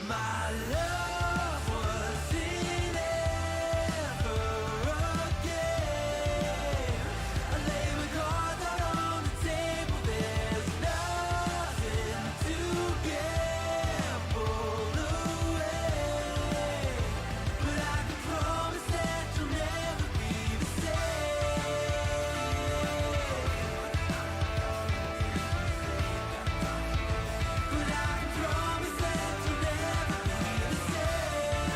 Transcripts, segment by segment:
My love was in ever again. I lay my cards out on the table. There's nothing to gamble away. But I can promise that you'll never be the same. But I can promise that you'll never be the same.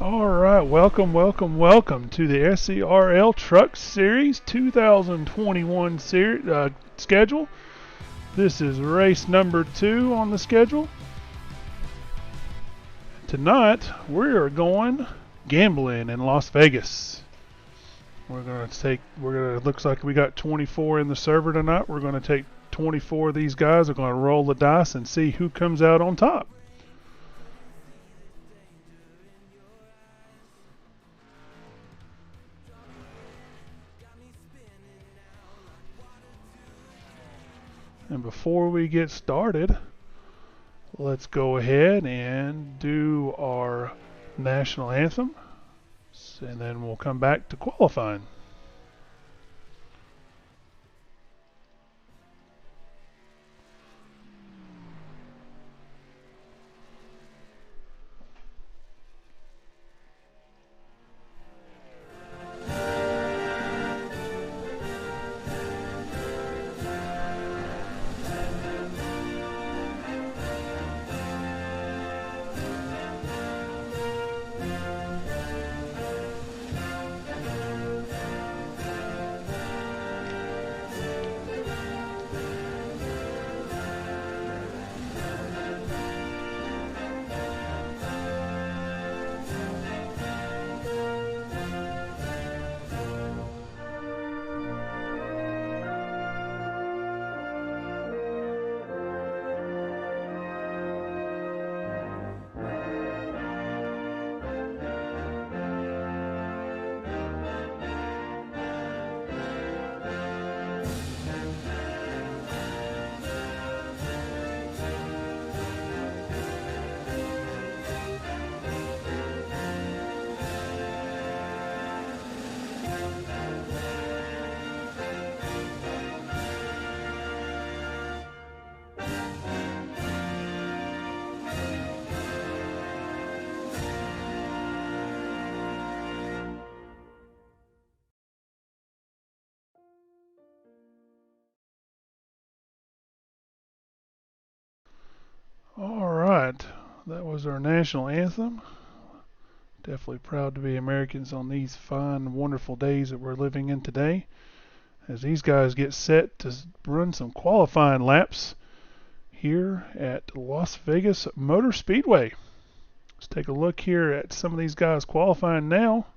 All right, welcome to the SERL Truck Series 2021 schedule. This is race number 2 on the schedule. Tonight we are going gambling in Las Vegas. Looks like we got 24 in the server tonight. We're gonna take 24 of these guys. We're gonna roll the dice and see who comes out on top. And before we get started, let's go ahead and do our national anthem, and then we'll come back to qualifying. Alright, that was our national anthem. Definitely proud to be Americans on these fine, wonderful days that we're living in today, as these guys get set to run some qualifying laps here at Las Vegas Motor Speedway. Let's take a look here at some of these guys qualifying now.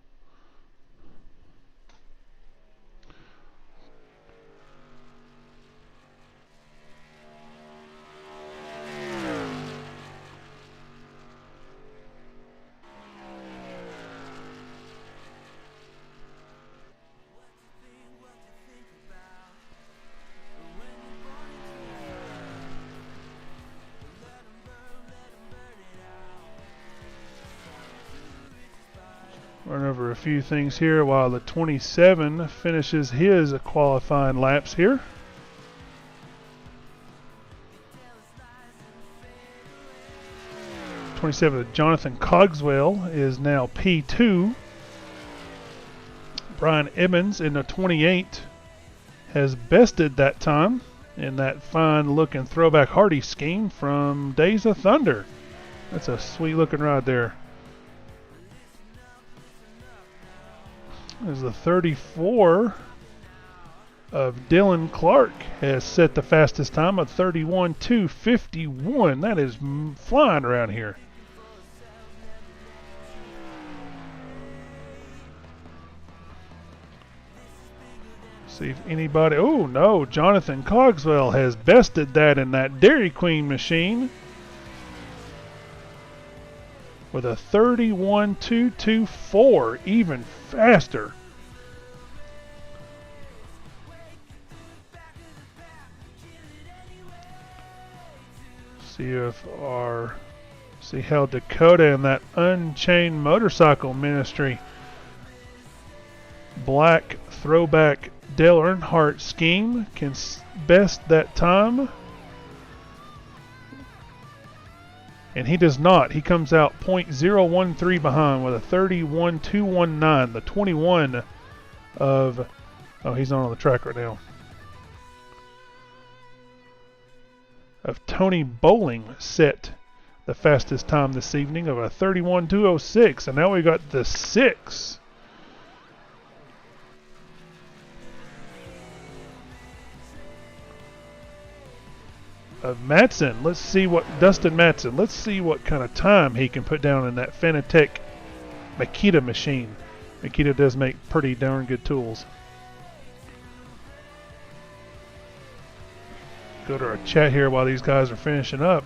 Run over a few things here while the 27 finishes his qualifying laps here. '27 Jonathan Cogswell is now P2. Brian Emmons in the 28 has bested that time in that fine looking throwback Hardy scheme from Days of Thunder. That's a sweet looking ride there. As the 34 of Dylan Clark has set the fastest time of 31:2:51. That is flying around here. See if anybody. Oh no, Jonathan Cogswell has bested that in that Dairy Queen machine. with a 31.224, even faster. See how Dakota and that Unchained Motorcycle Ministry black throwback Dale Earnhardt scheme can best that time. And he does not. He comes out .013 behind with a 31.219. The 21 of... Oh, he's not on the track right now. Of Tony Bowling set the fastest time this evening of a 31.206. And now we got the 6. Of Matson. Let's see what Dustin Matson. Let's see what kind of time he can put down in that Fanatec Makita machine. Makita does make pretty darn good tools. Go to our chat here while these guys are finishing up.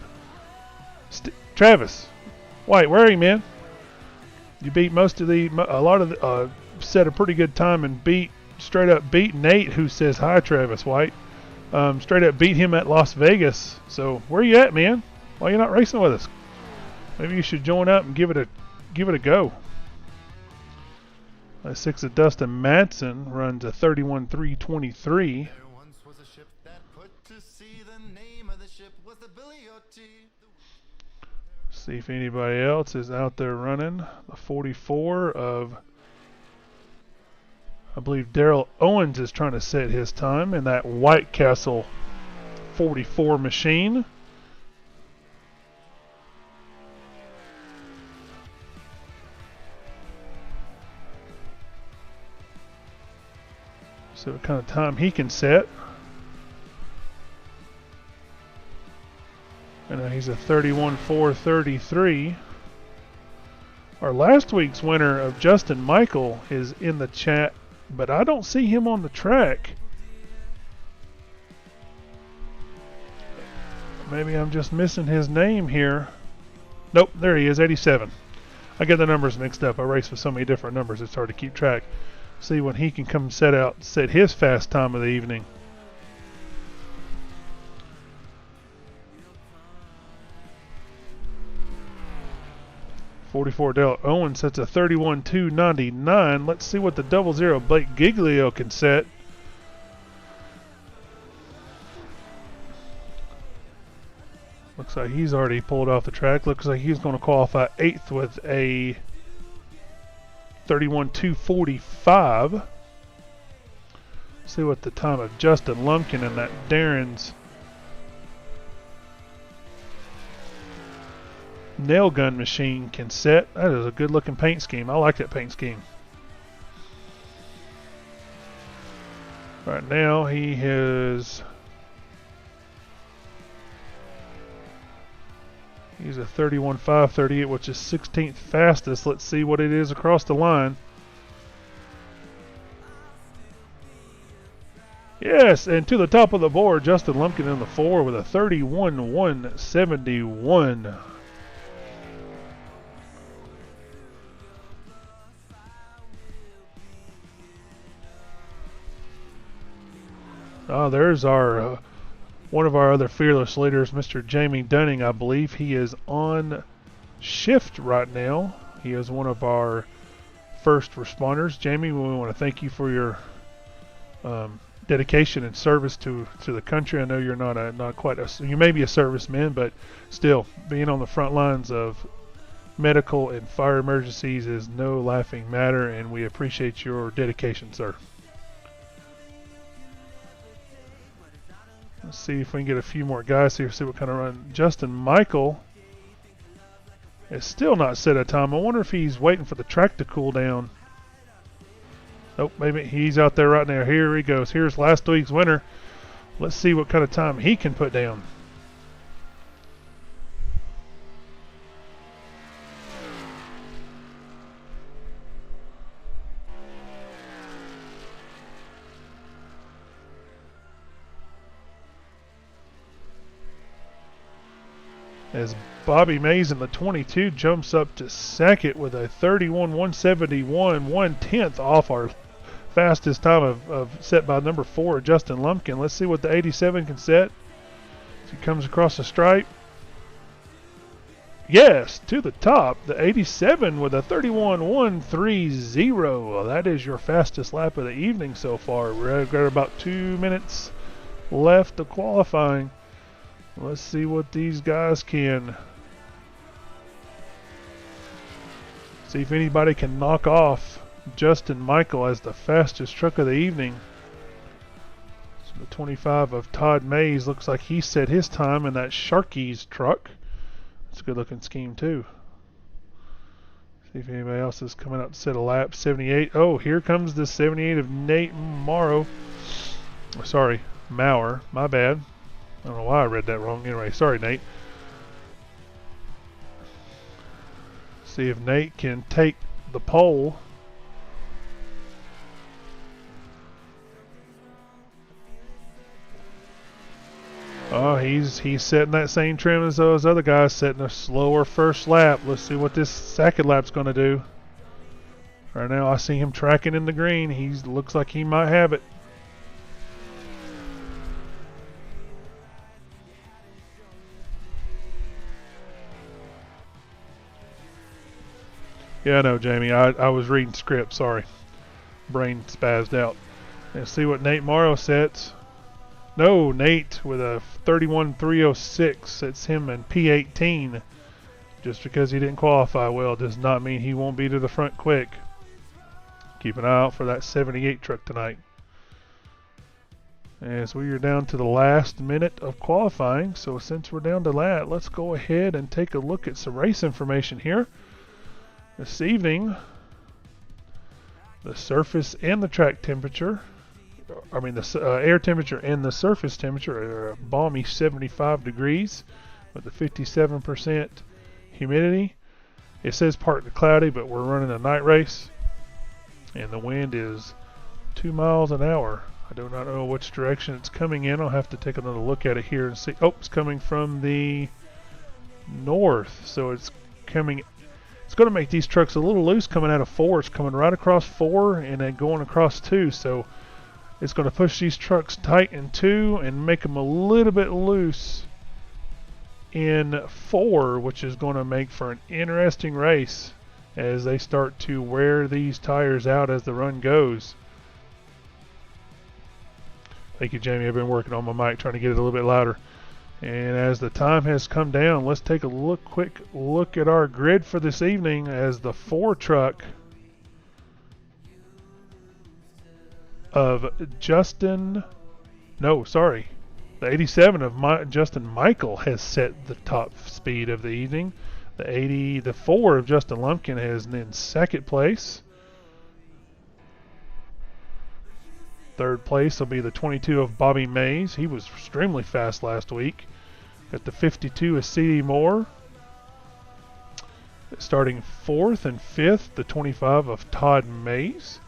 Travis White, where are you, man? You beat set a pretty good time and straight up beat Nate, who says hi, Travis White. Straight up beat him at Las Vegas. So where you at, man? Why are you not racing with us? Maybe you should join up and give it a go. 6 of Dustin Madsen runs a 31.323. See if anybody else is out there running. The 44 of, I believe Daryl Owens is trying to set his time in that White Castle 44 machine. See what kind of time he can set. And he's a 31.433. Our last week's winner of Justin Michael is in the chat, but I don't see him on the track. Maybe I'm just missing his name here. Nope, there he is, 87. I get the numbers mixed up. I race with so many different numbers, it's hard to keep track. See when he can come set his fast time of the evening. 44 Dale Owens sets a 31.299. Let's see what the 00 Blake Giglio can set. Looks like he's already pulled off the track. Looks like he's going to qualify 8th with a 31.245. See what the time of Justin Lumpkin and that Darren's nail gun machine can set. That is a good looking paint scheme. I like that paint scheme. Right now he's a 31.538, which is 16th fastest. Let's see what it is across the line. Yes, and to the top of the board, Justin Lumpkin in the 4 with a 31.171. Oh, there's our one of our other fearless leaders, Mr. Jamie Dunning. I believe he is on shift right now. He is one of our first responders. Jamie, we want to thank you for your dedication and service to the country. I know you're not quite you may be a serviceman, but still being on the front lines of medical and fire emergencies is no laughing matter, and we appreciate your dedication, sir. Let's see if we can get a few more guys here, see what kind of run. Justin Michael is still not set a time. I wonder if he's waiting for the track to cool down. Nope, maybe he's out there right now. Here he goes. Here's last week's winner. Let's see what kind of time he can put down. as Bobby Mays in the 22 jumps up to second with a 31.171, 1/10 off our fastest time of set by number 4, Justin Lumpkin. Let's see what the 87 can set. As he comes across the stripe. Yes, to the top, the 87 with a 31.130. Well, that is your fastest lap of the evening so far. We've got about 2 minutes left of qualifying. Let's see what these guys can. See if anybody can knock off Justin Michael as the fastest truck of the evening. So the 25 of Todd Mays looks like he set his time in that Sharky's truck. It's a good looking scheme too. See if anybody else is coming out to set a lap. 78. Oh, here comes the 78 of Nate Morrow. Sorry, Maurer. My bad. I don't know why I read that wrong. Anyway, sorry, Nate. See if Nate can take the pole. Oh, he's setting that same trim as those other guys, setting a slower first lap. Let's see what this second lap's going to do. Right now, I see him tracking in the green. He looks like he might have it. Yeah, I know, Jamie. I was reading script. Sorry. Brain spazzed out. Let's see what Nate Morrow sets. No, Nate with a 31.306 sets him in P18. Just because he didn't qualify well does not mean he won't be to the front quick. Keep an eye out for that 78 truck tonight. As we are down to the last minute of qualifying, so since we're down to that, let's go ahead and take a look at some race information here. This evening, the surface and the track temperature, the air temperature and the surface temperature are a balmy 75 degrees with a 57% humidity. It says partly cloudy, but we're running a night race, and the wind is 2 miles an hour. I do not know which direction it's coming in. I'll have to take another look at it here and see. Oh, it's coming from the north, so it's coming. It's going to make these trucks a little loose coming out of 4. It's coming right across 4 and then going across 2. So it's going to push these trucks tight in 2 and make them a little bit loose in 4, which is going to make for an interesting race as they start to wear these tires out as the run goes. Thank you, Jamie. I've been working on my mic trying to get it a little bit louder. And as the time has come down, let's take a quick look at our grid for this evening as the 4 truck of the 87 of Justin Michael has set the top speed of the evening. The 4 of Justin Lumpkin has in second place. Third place will be the 22 of Bobby Mays. He was extremely fast last week. Got the 52 of C.D. Moore. Starting 4th and 5th, the 25 of Todd Mays.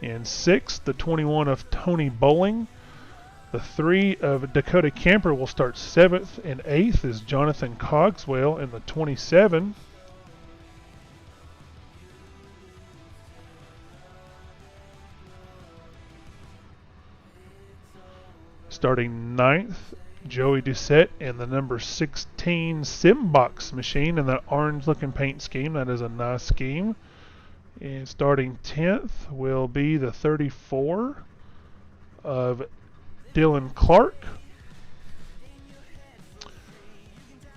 And 6th, the 21 of Tony Bowling. The 3 of Dakota Camper will start 7th, and 8th is Jonathan Cogswell in the 27. Starting 9th, Joey Doucette in the number 16 Simbox machine in that orange looking paint scheme. That is a nice scheme. And starting 10th will be the 34 of Dylan Clark.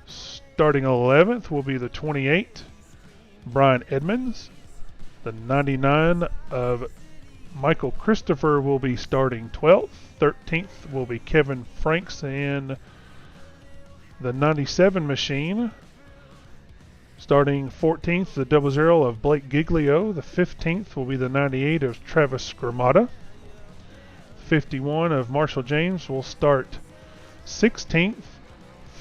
Starting 11th will be the 28 Brian Edmonds. The 99 of Michael Christopher will be starting 12th. 13th will be Kevin Franks in the 97 machine. Starting 14th, the 00 of Blake Giglio. The 15th will be the 98 of Travis Gramata. 51 of Marshall James will start 16th.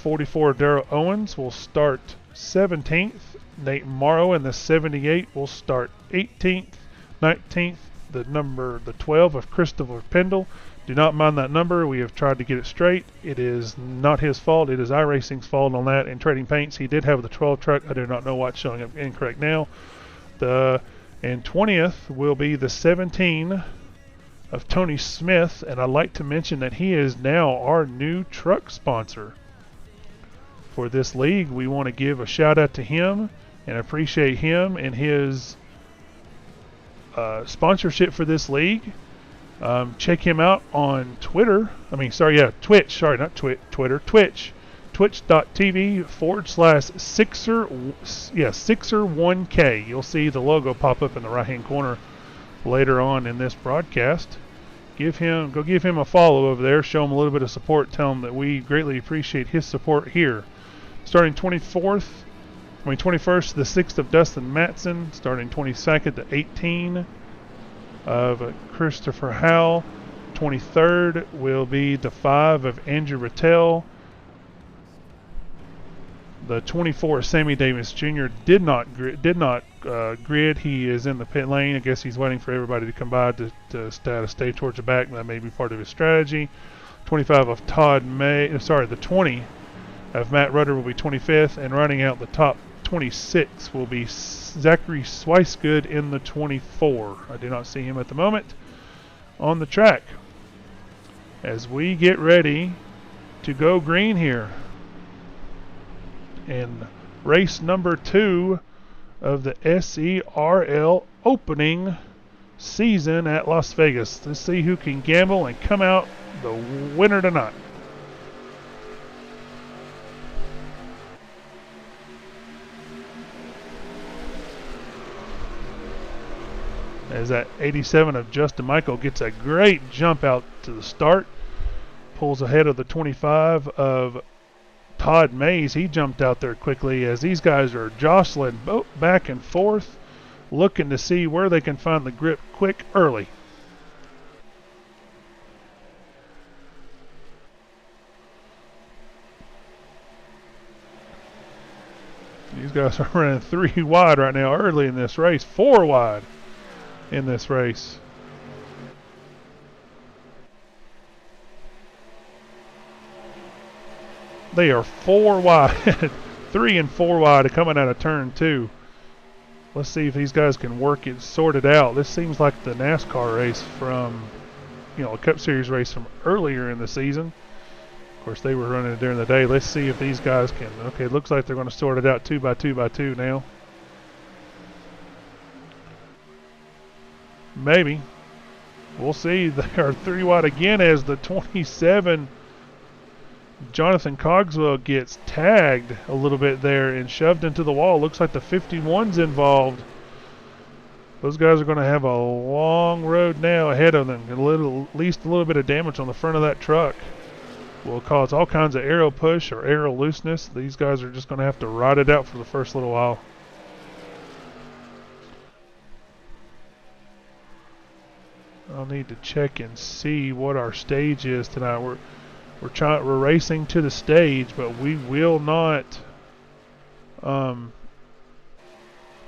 44 of Darrell Owens will start 17th. Nate Morrow in the 78 will start 18th. 19th, the 12 of Christopher Pendle. Do not mind that number. We have tried to get it straight. It is not his fault. It is iracing's fault on that. In trading paints, he did have the 12 truck. I do not know why it's showing up incorrect now. And 20th will be the 17 of Tony Smith, and I'd like to mention that he is now our new truck sponsor for this league. We want to give a shout out to him and appreciate him and his sponsorship for this league. Check him out on Twitter. Twitch. Sorry, not Twitter. Twitch. Twitch.tv/Sixer1K. You'll see the logo pop up in the right-hand corner later on in this broadcast. Go give him a follow over there. Show him a little bit of support. Tell him that we greatly appreciate his support here. Starting 21st, the 6th of Dustin Matson. Starting 22nd, the 18 of Christopher Howell. 23rd will be the 5 of Andrew Rattel. The 24 Sammy Davis Jr. did not grid. He is in the pit lane. I guess he's waiting for everybody to come by to stay towards the back. That may be part of his strategy. 25 of the 20 of Matt Rudder will be 25th, and running out the top 26 will be Zachary Swicegood in the 24. I do not see him at the moment on the track. As we get ready to go green here in race number 2 of the SERL opening season at Las Vegas. Let's see who can gamble and come out the winner tonight. As that 87 of Justin Michael gets a great jump out to the start. Pulls ahead of the 25 of Todd Mays. He jumped out there quickly as these guys are jostling back and forth, looking to see where they can find the grip quick early. These guys are running 3 wide right now early in this race, 4 wide in this race. They are 4 wide, 3 and 4 wide coming out of turn 2. Let's see if these guys can work it, sort it out. This seems like the NASCAR race from, a Cup Series race from earlier in the season. Of course, they were running it during the day. Let's see if these guys can. Okay, it looks like they're going to sort it out 2 by 2 by 2 now. Maybe. We'll see. They are 3 wide again as the 27 Jonathan Cogswell gets tagged a little bit there and shoved into the wall. Looks like the 51's involved. Those guys are going to have a long road now ahead of them. At least a little bit of damage on the front of that truck will cause all kinds of aero push or aero looseness. These guys are just going to have to ride it out for the first little while. I'll need to check and see what our stage is tonight. We're racing to the stage, but we will not throw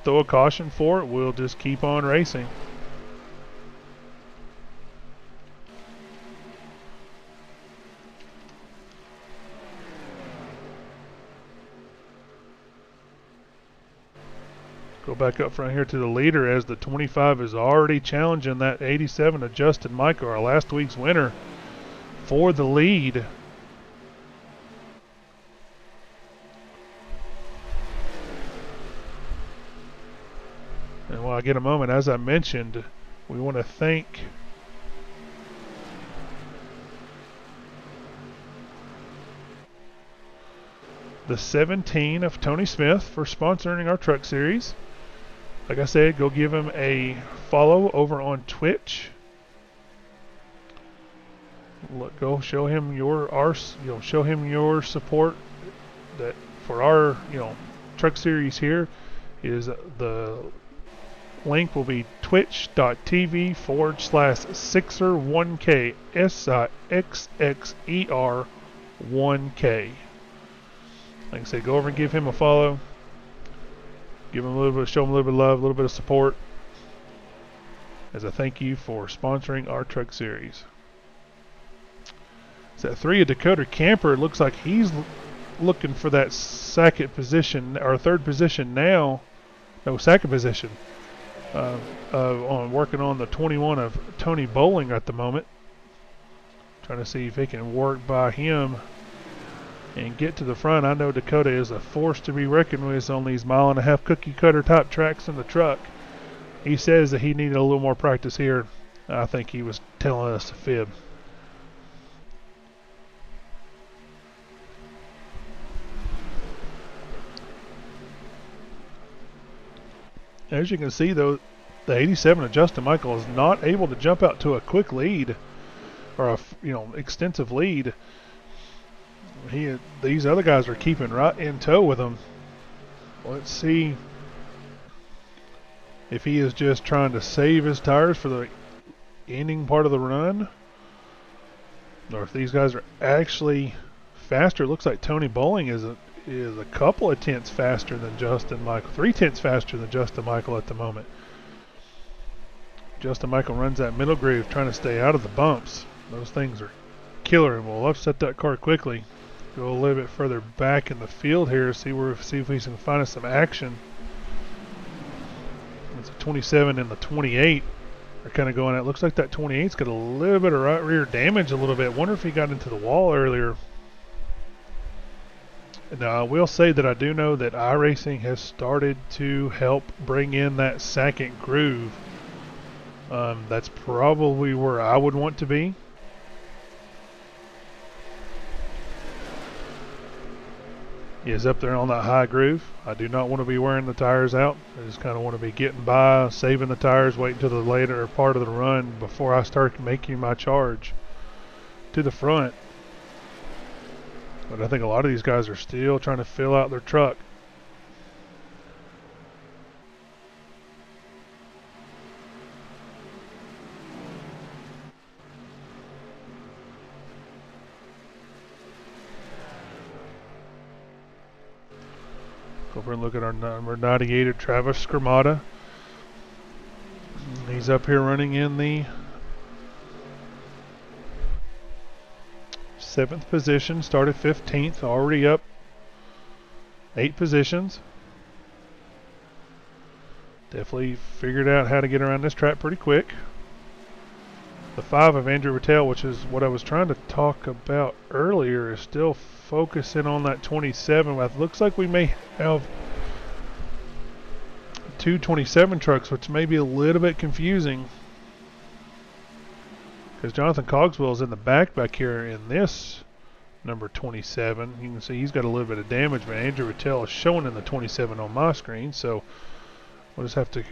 a caution for it. We'll just keep on racing. Go back up front here to the leader as the 25 is already challenging that 87 of Justin Michael, our last week's winner, for the lead. And while I get a moment, as I mentioned, we want to thank the 17 of Tony Smith for sponsoring our truck series. Like I said, go give him a follow over on Twitch. Go show him show him your support. That for our truck series here is the link will be twitch.tv/Sixer1K SIXXER1K. Like I said, go over and give him a follow. Give him show him a little bit of love, a little bit of support as a thank you for sponsoring our truck series. So that 3 of Dakota Camper looks like he's looking for that second position or third position now. No, second position. On working on the 21 of Tony Bowling at the moment. Trying to see if he can work by him and get to the front. I know Dakota is a force to be reckoned with on these 1.5 mile cookie cutter type tracks in the truck. He says that he needed a little more practice here. I think he was telling us a fib. As you can see, though, the 87 of Justin Michael is not able to jump out to a quick lead or a extensive lead. These other guys are keeping right in tow with him. Let's see if he is just trying to save his tires for the ending part of the run, or if these guys are actually faster. It looks like Tony Bowling is a couple of tenths faster than Justin Michael, 3 tenths faster than Justin Michael at the moment. Justin Michael runs that middle groove trying to stay out of the bumps. Those things are killer, and we'll upset that car quickly. Go a little bit further back in the field here, see if we can find us some action. It's a 27 and the 28 are kind of going at. Looks like that 28's got a little bit of right rear damage a little bit. Wonder if he got into the wall earlier. Now, I will say that I do know that iRacing has started to help bring in that second groove. That's probably where I would want to be. He is up there on that high groove. I do not want to be wearing the tires out. I just kind of want to be getting by, saving the tires, waiting till the later part of the run before I start making my charge to the front. But I think a lot of these guys are still trying to fill out their truck. Go over and look at our number 98 of Travis Skermata. He's up here running in the 7th position, started 15th, already up 8 positions. Definitely figured out how to get around this track pretty quick. The 5 of Andrew Rattel, which is what I was trying to talk about earlier, is still focusing on that 27. It looks like we may have 2 27 trucks, which may be a little bit confusing, because Jonathan Cogswell is in the back here in this number 27. You can see he's got a little bit of damage, but Andrew Rattel is showing in the 27 on my screen, so we'll just have to,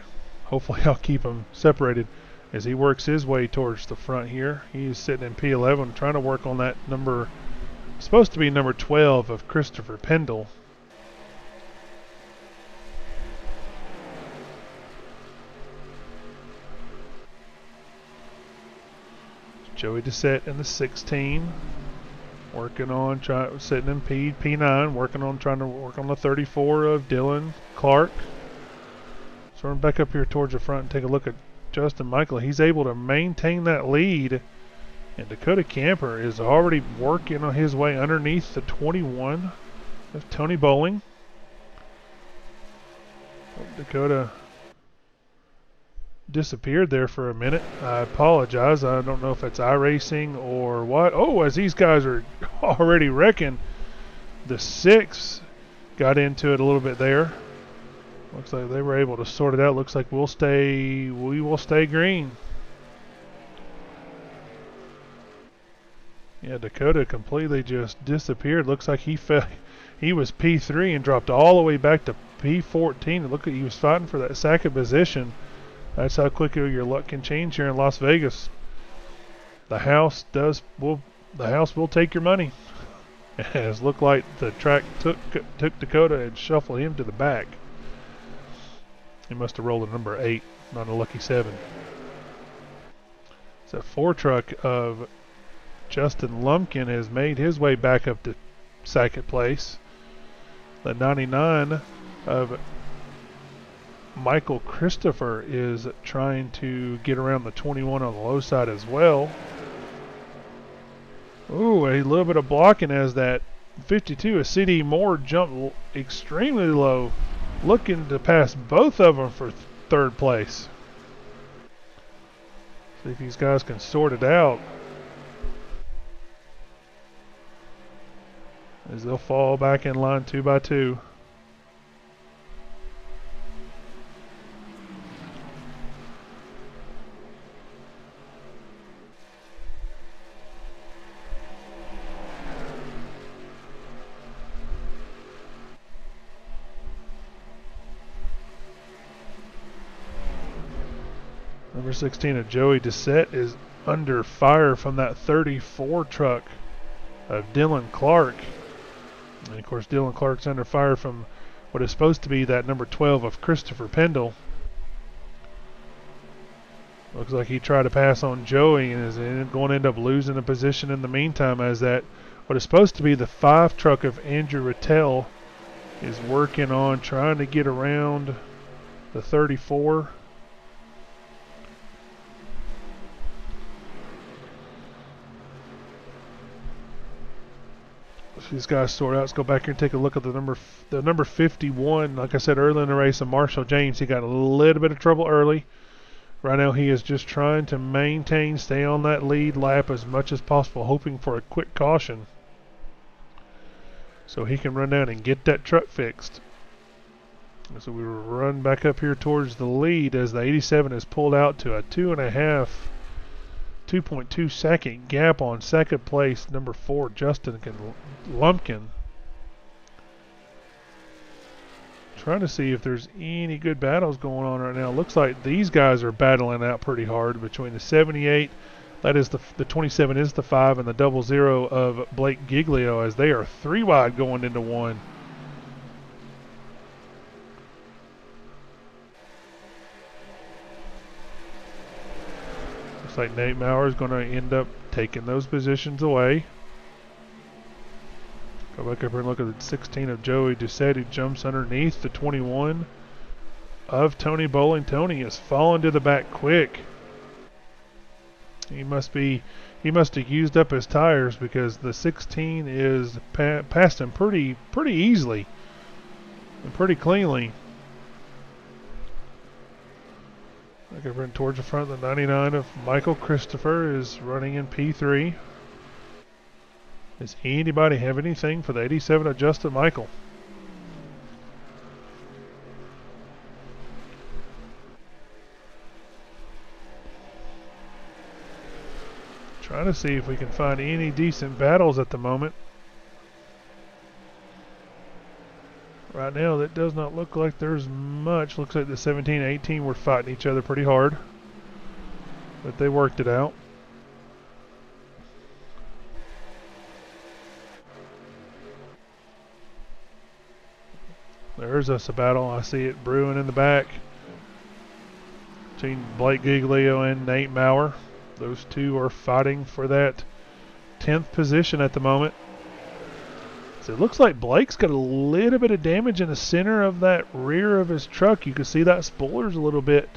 hopefully I'll keep them separated as he works his way towards the front here. He's sitting in P11 trying to work on that number, supposed to be number 12 of Christopher Pendle. Joey Doucette in the 16, working on sitting in P9, trying to work on the 34 of Dylan Clark. So we're back up here towards the front and take a look at Justin Michael. He's able to maintain that lead, and Dakota Camper is already working on his way underneath the 21 of Tony Bowling. Dakota disappeared there for a minute. I apologize. I don't know if it's iRacing or what. Oh, as these guys are already wrecking, the 6 got into it a little bit there. Looks like they were able to sort it out. Looks like we will stay green. Yeah, Dakota completely just disappeared. Looks like he was P3 and dropped all the way back to P14. Look at, he was fighting for that second position. That's how quickly your luck can change here in Las Vegas. The house will take your money. It looked like the track took Dakota and shuffled him to the back. He must have rolled a number 8, not a lucky 7. It's a 4 truck of Justin Lumpkin has made his way back up to second place. The 99 of Michael Christopher is trying to get around the 21 on the low side as well. Ooh, a little bit of blocking as that 52 of CD Moore jumped extremely low, looking to pass both of them for third place. See if these guys can sort it out, as they'll fall back in line 2 by 2. Number 16 of Joey Doucette is under fire from that 34 truck of Dylan Clark. And of course, Dylan Clark's under fire from what is supposed to be that number 12 of Christopher Pendle. Looks like he tried to pass on Joey and is going to end up losing a position in the meantime, as that what is supposed to be the 5 truck of Andrew Rattel is working on trying to get around the 34. These guys sort out. Let's go back here and take a look at the number 51. Like I said earlier in the race, of Marshall James, he got a little bit of trouble early. Right now he is just trying to maintain, stay on that lead lap as much as possible, hoping for a quick caution so he can run down and get that truck fixed. So we run back up here towards the lead as the 87 is pulled out to a 2.2 second gap on second place, number 4, Justin Lumpkin. Trying to see if there's any good battles going on right now. Looks like these guys are battling out pretty hard between the 78, that is the 27 is the 5, and the 00 of Blake Giglio, as they are 3 wide going into 1. Looks like Nate Maurer is going to end up taking those positions away. Go back up here and look at the 16 of Joey Doucette, who jumps underneath the 21 of Tony Bowling. Tony is falling to the back quick. He must have used up his tires, because the 16 is past him pretty easily and pretty cleanly. Back over and towards the front, the 99 of Michael Christopher is running in P3. Does anybody have anything for the 87 of Justin Michael? Trying to see if we can find any decent battles at the moment. Right now, that does not look like there's much. Looks like the 17 and 18 were fighting each other pretty hard, but they worked it out. There's us a battle. I see it brewing in the back between Blake Giglio and Nate Maurer. Those two are fighting for that 10th position at the moment. So it looks like Blake's got a little bit of damage in the center of that rear of his truck. You can see that spoiler's a little bit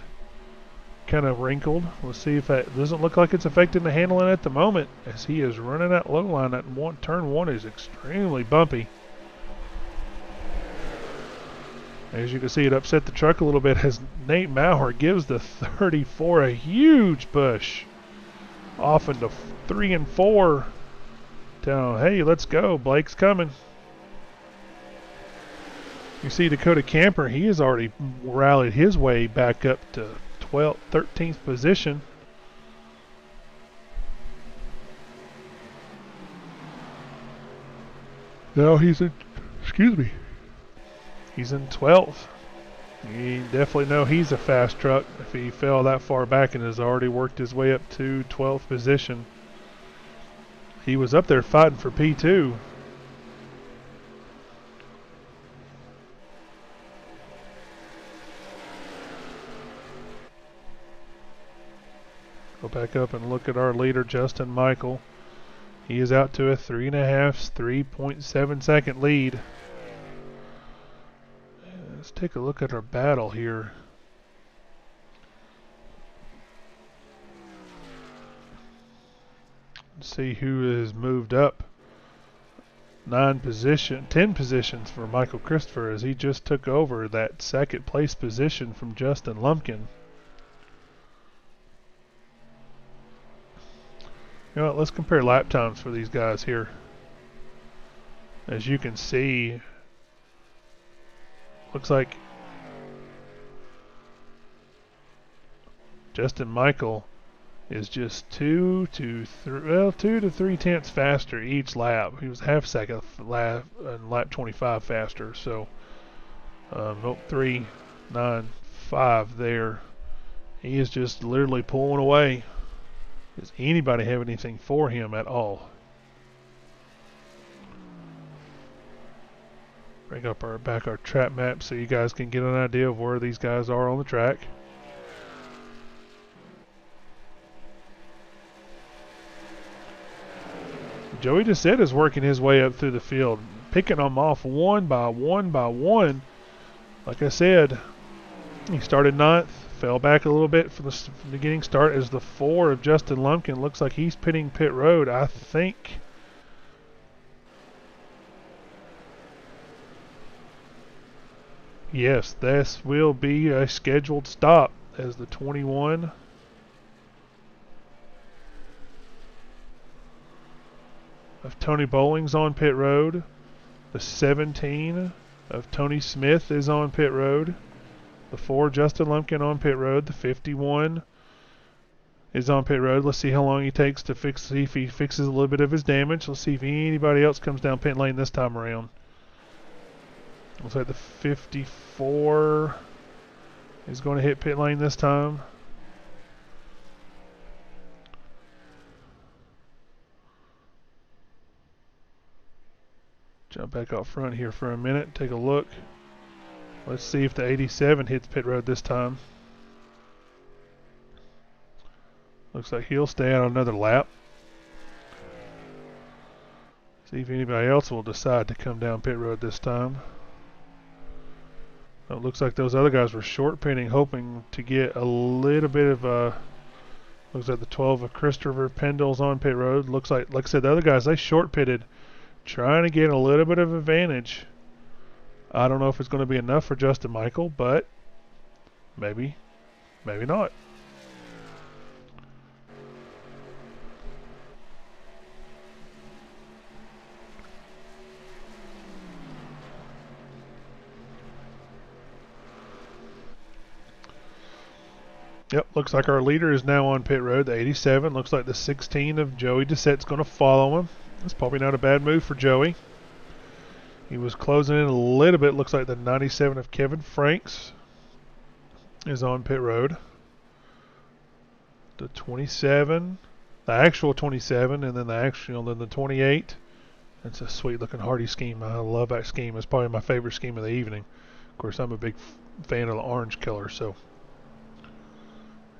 kind of wrinkled. We'll see if that doesn't look like it's affecting the handling at the moment, as he is running that low line. That turn 1 is extremely bumpy. As you can see, it upset the truck a little bit as Nate Maurer gives the 34 a huge push off into 3 and 4. Telling, hey, let's go, Blake's coming. You see Dakota Camper, he has already rallied his way back up to 13th position. Now he's in, he's in 12th. You definitely know he's a fast truck if he fell that far back and has already worked his way up to 12th position. He was up there fighting for P2. Go back up and look at our leader, Justin Michael. He is out to a 3.7 second lead. Let's take a look at our battle here. see who has moved up 10 positions for Michael Christopher, as he just took over that second place position from Justin Lumpkin. You know what, let's compare lap times for these guys here. As you can see, looks like Justin Michael is just 2 to 3 tenths faster each lap. He was half second lap and lap 25 faster. So, 3, 9, 5 there. He is just literally pulling away. Does anybody have anything for him at all? Bring up our track map so you guys can get an idea of where these guys are on the track. Joey Doucette is working his way up through the field, picking them off one by one by one. Like I said, he started 9th, fell back a little bit from the beginning start as the 4 of Justin Lumpkin. Looks like he's pitting pit road, I think. Yes, this will be a scheduled stop as the 21 of Tony Bowling's on pit road. The 17 of Tony Smith is on pit road. The 4 Justin Lumpkin on pit road. The 51 is on pit road. Let's see how long he takes to see if he fixes a little bit of his damage. Let's see if anybody else comes down pit lane this time around. Looks like the 54 is going to hit pit lane this time. Jump back out front here for a minute, take a look. Let's see if the 87 hits pit road this time. Looks like he'll stay out another lap. See if anybody else will decide to come down pit road this time. It looks like those other guys were short pitting, hoping to get a little bit of looks like the 12 of Christopher Pendle's on pit road. Looks like I said, the other guys, they short pitted, trying to get a little bit of advantage. I don't know if it's going to be enough for Justin Michael, but maybe not. Yep, looks like our leader is now on pit road, the 87. Looks like the 16 of Joey Doucette's going to follow him. That's probably not a bad move for Joey. He was closing in a little bit. Looks like the 97 of Kevin Franks is on pit road. The 27, the actual 27, and then the 28. That's a sweet looking Hardy scheme. I love that scheme. It's probably my favorite scheme of the evening. Of course, I'm a big fan of the Orange Killer, so.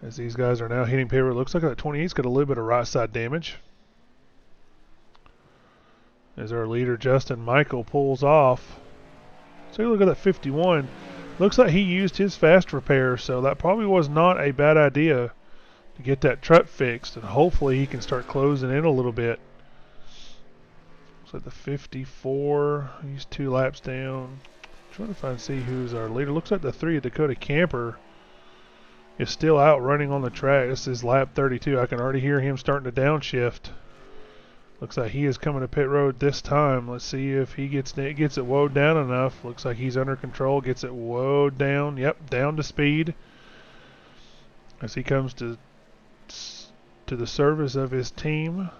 As these guys are now hitting pit road, looks like that 28's got a little bit of right side damage. As our leader Justin Michael pulls off. Take a look at that 51. Looks like he used his fast repair, so that probably was not a bad idea to get that truck fixed, and hopefully he can start closing in a little bit. Looks like the 54, he's 2 laps down. Trying to see who's our leader. Looks like the 3 of Dakota Camper is still out running on the track. This is lap 32. I can already hear him starting to downshift. Looks like he is coming to pit road this time. Let's see if he gets it woed down enough. Looks like he's under control. Gets it woed down. Yep, down to speed. As he comes to the service of his team.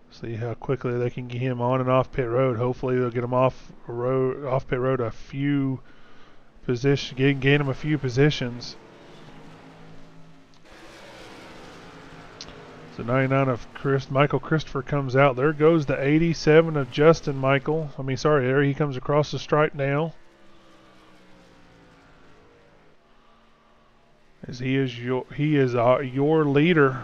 See how quickly they can get him on and off pit road. Hopefully they'll get him off pit road a few positions. Gain him a few positions. So 99 of Michael Christopher comes out. There goes the 87 of Justin Michael. There he comes across the stripe now. As he is your leader.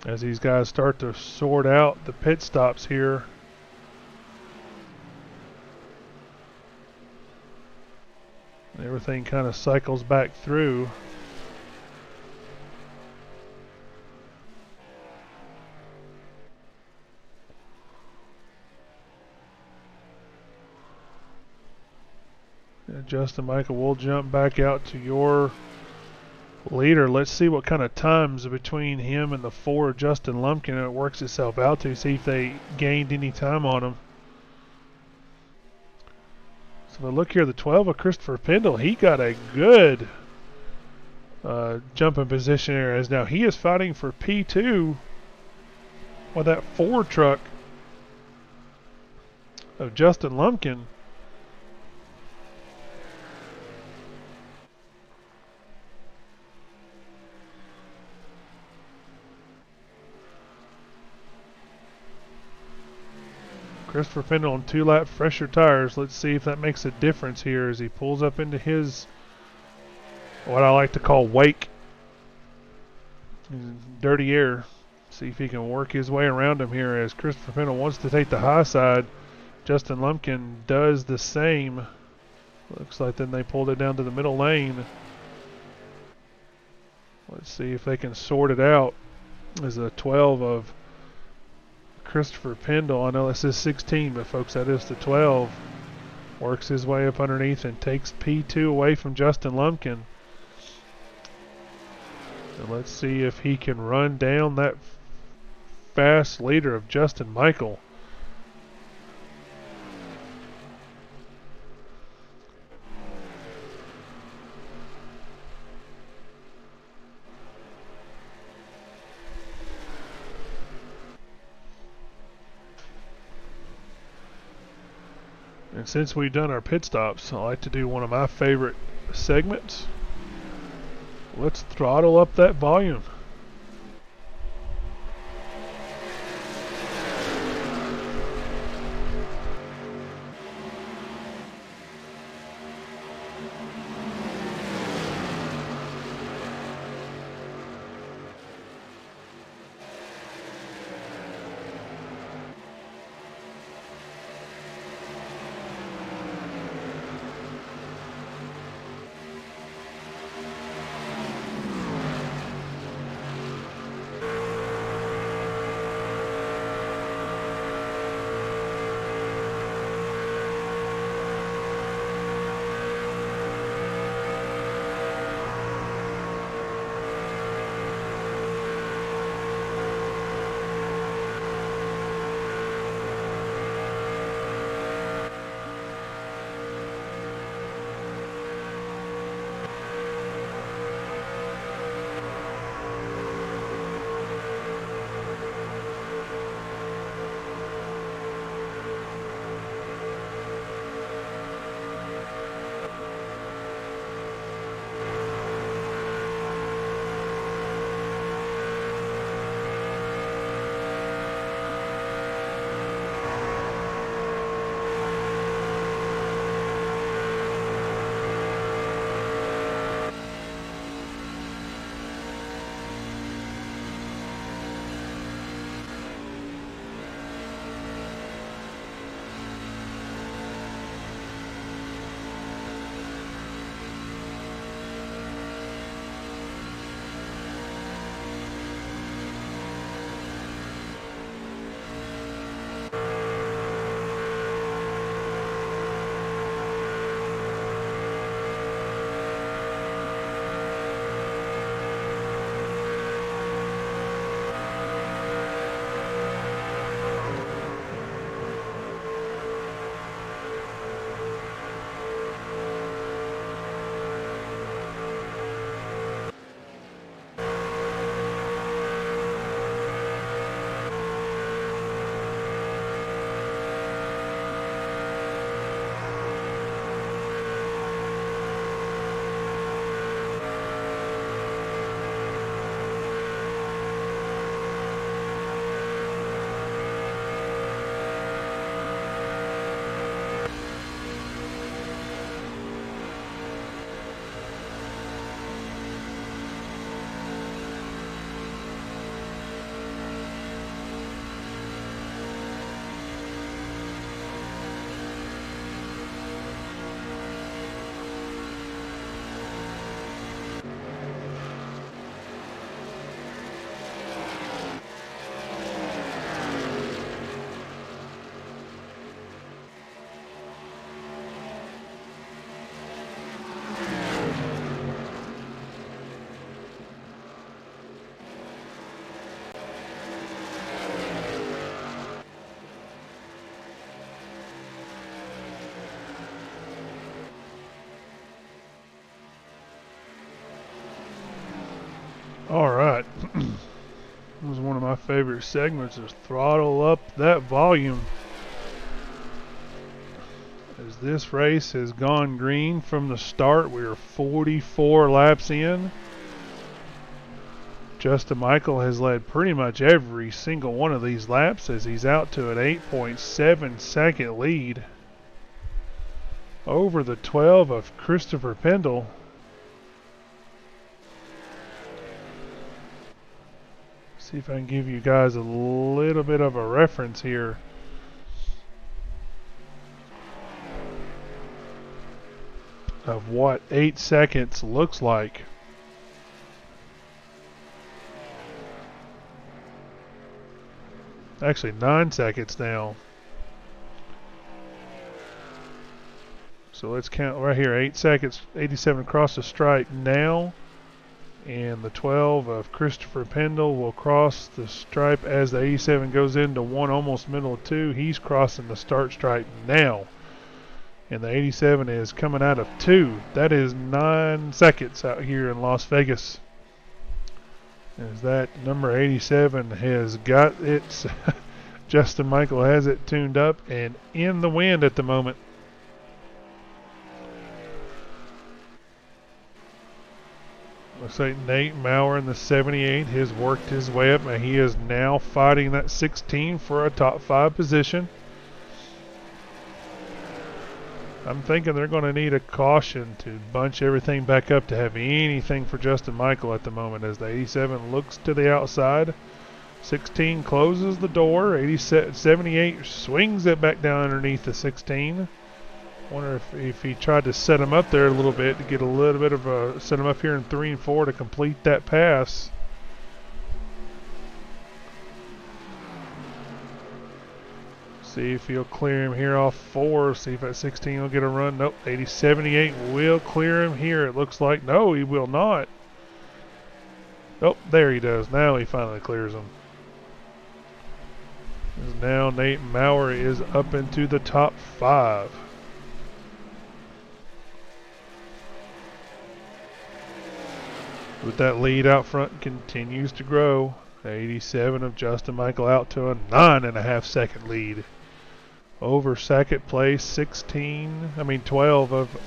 As these guys start to sort out the pit stops here. Everything kind of cycles back through. Justin Michael will jump back out to your leader. Let's see what kind of times between him and the 4 Justin Lumpkin it works itself out to. See if they gained any time on him. So if I look here, the 12 of Christopher Pendle, he got a good jumping position there, as now he is fighting for P2 with that 4 truck of Justin Lumpkin. Christopher Pendle on 2-lap fresher tires. Let's see if that makes a difference here as he pulls up into his, what I like to call, wake. Dirty air. See if he can work his way around him here as Christopher Pendle wants to take the high side. Justin Lumpkin does the same. Looks like then they pulled it down to the middle lane. Let's see if they can sort it out. As a 12 of Christopher Pendle, I know this is 16, but folks, that is the 12. Works his way up underneath and takes P2 away from Justin Lumpkin. And let's see if he can run down that fast leader of Justin Michael. And since we've done our pit stops, I like to do one of my favorite segments. Let's throttle up that volume. Alright. This was one of my favorite segments, is throttle up that volume. As this race has gone green from the start, we are 44 laps in. Justin Michael has led pretty much every single one of these laps as he's out to an 8.7 second lead over the 12 of Christopher Pendle. See if I can give you guys a little bit of a reference here. Of what 8 seconds looks like. Actually 9 seconds now. So let's count right here, 8 seconds, 87 across the stripe now. And the 12 of Christopher Pendle will cross the stripe as the 87 goes into 1, almost middle of 2. He's crossing the start stripe now. And the 87 is coming out of 2. That is 9 seconds out here in Las Vegas. As that number 87 has got its Justin Michael has it tuned up and in the wind at the moment. Looks like Nate Maurer in the 78 has worked his way up, and he is now fighting that 16 for a top 5 position. I'm thinking they're going to need a caution to bunch everything back up to have anything for Justin Michael at the moment, as the 87 looks to the outside. 16 closes the door. 78 swings it back down underneath the 16. Wonder if he tried to set him up there a little bit to get a little bit of a set him up here in 3 and 4 to complete that pass. See if he'll clear him here off 4. See if that 16 will get a run. Nope, 78 will clear him here. It looks like no, he will not. Oh, there he does. Now he finally clears him. As now Nate Maurer is up into the top 5. With that lead out front continues to grow. 87 of Justin Michael out to a 9.5 second lead. Over second place, 12 of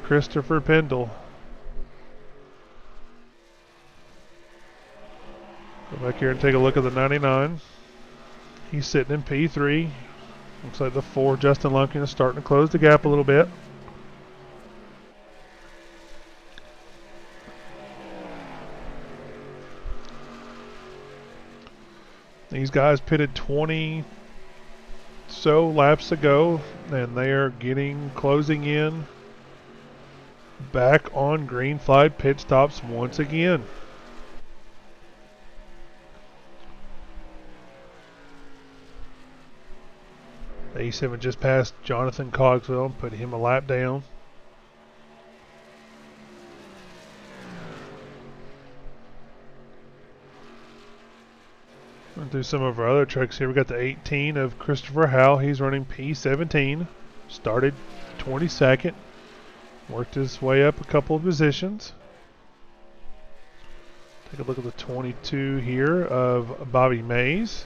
Christopher Pendle. Go back here and take a look at the 99. He's sitting in P3. Looks like the 4, Justin Lumpkin, is starting to close the gap a little bit. These guys pitted 20 so laps ago, and they are closing in back on green flag pit stops once again. The 87 just passed Jonathan Cogswell and put him a lap down. Do some of our other trucks here. We got the 18 of Christopher Howell. He's running P17. Started 22nd. Worked his way up a couple of positions. Take a look at the 22 here of Bobby Mays.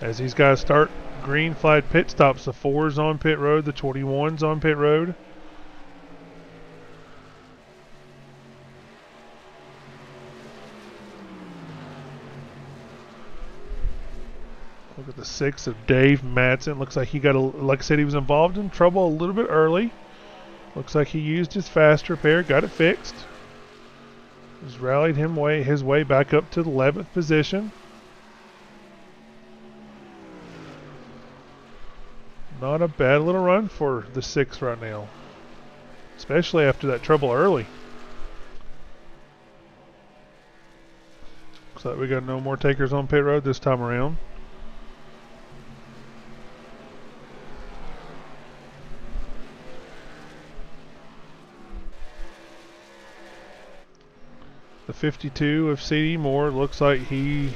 As these guys start green flag pit stops, the 4's on pit road, the 21's on pit road. Look at the 6 of Dave Madsen. Looks like he got, like I said, he was involved in trouble a little bit early. Looks like he used his fast repair, got it fixed. He's rallied his way back up to the 11th position. Not a bad little run for the 6 right now, especially after that trouble early. Looks like we got no more takers on pit road this time around. The 52 of C.D. Moore looks like he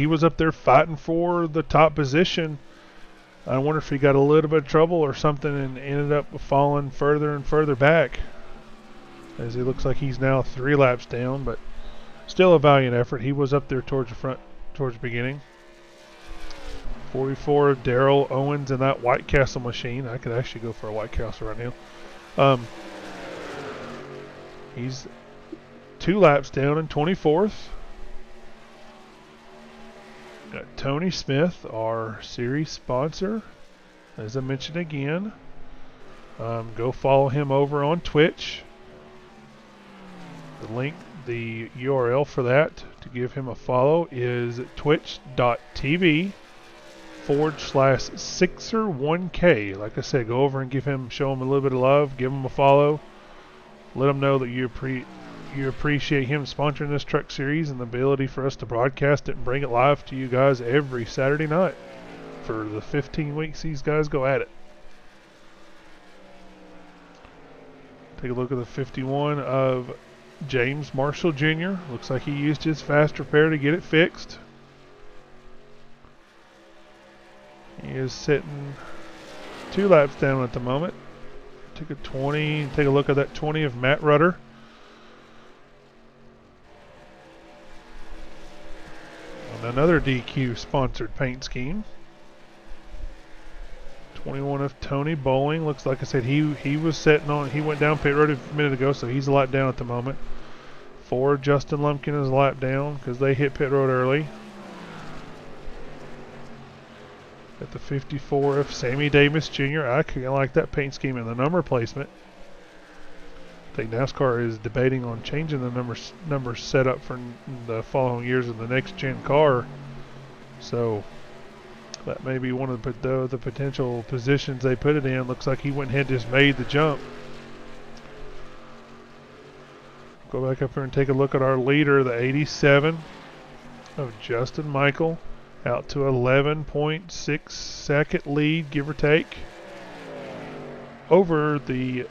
was up there fighting for the top position. I wonder if he got a little bit of trouble or something and ended up falling further and further back, as he looks like he's now 3 laps down. But Still a valiant effort. He was up there towards the front, towards the beginning. 44 of Daryl Owens in that White Castle machine. I could actually go for a White Castle right now. He's 2 laps down in 24th. Got Tony Smith, our series sponsor, as I mentioned again. Go follow him over on Twitch. The link, the URL for that to give him a follow is twitch.tv/Sixer1K. Like I said, go over and show him a little bit of love, give him a follow, let him know that you appreciate him sponsoring this truck series and the ability for us to broadcast it and bring it live to you guys every Saturday night for the 15 weeks these guys go at it. Take a look at the 51 of James Marshall Jr. Looks like he used his fast repair to get it fixed. He is sitting 2 laps down at the moment. Take a look at that 20 of Matt Rudder. On another DQ sponsored paint scheme. 21 of Tony Bowling. Looks like I said he was sitting on, he went down pit road a minute ago, so he's a lap down at the moment. 4 Justin Lumpkin is a lap down because they hit pit road early. Got the 54 of Sammy Davis Jr. I kind of like that paint scheme and the number placement. I think NASCAR is debating on changing the numbers set up for the following years of the next gen car. So that may be one of the potential positions they put it in. Looks like he went ahead and just made the jump. Go back up here and take a look at our leader, the 87 of Justin Michael. Out to 11.6 second lead, give or take, over the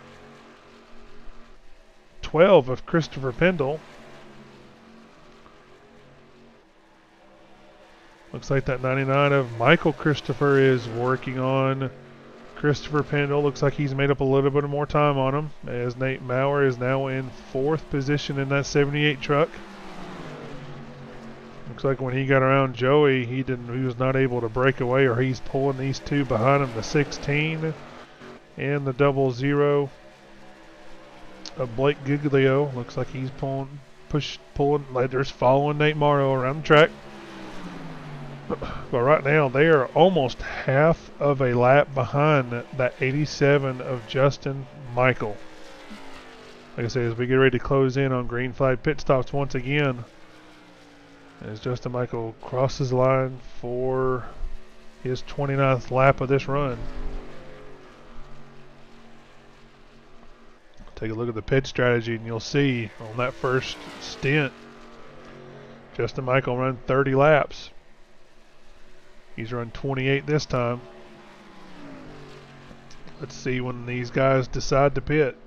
12 of Christopher Pendle. Looks like that 99 of Michael Christopher is working on Christopher Pendle. Looks like he's made up a little bit more time on him, as Nate Maurer is now in 4th position in that 78 truck. Looks like when he got around Joey, he was not able to break away, or he's pulling these 2 behind him, the 16 and the 00 of Blake Giglio. Looks like he's pulling, like there's following Nate Morrow around the track. But right now they are almost half of a lap behind that 87 of Justin Michael. Like I said, as we get ready to close in on green flag pit stops once again, as Justin Michael crosses the line for his 29th lap of this run. Take a look at the pit strategy and you'll see on that first stint, Justin Michael ran 30 laps. He's run 28 this time. Let's see when these guys decide to pit.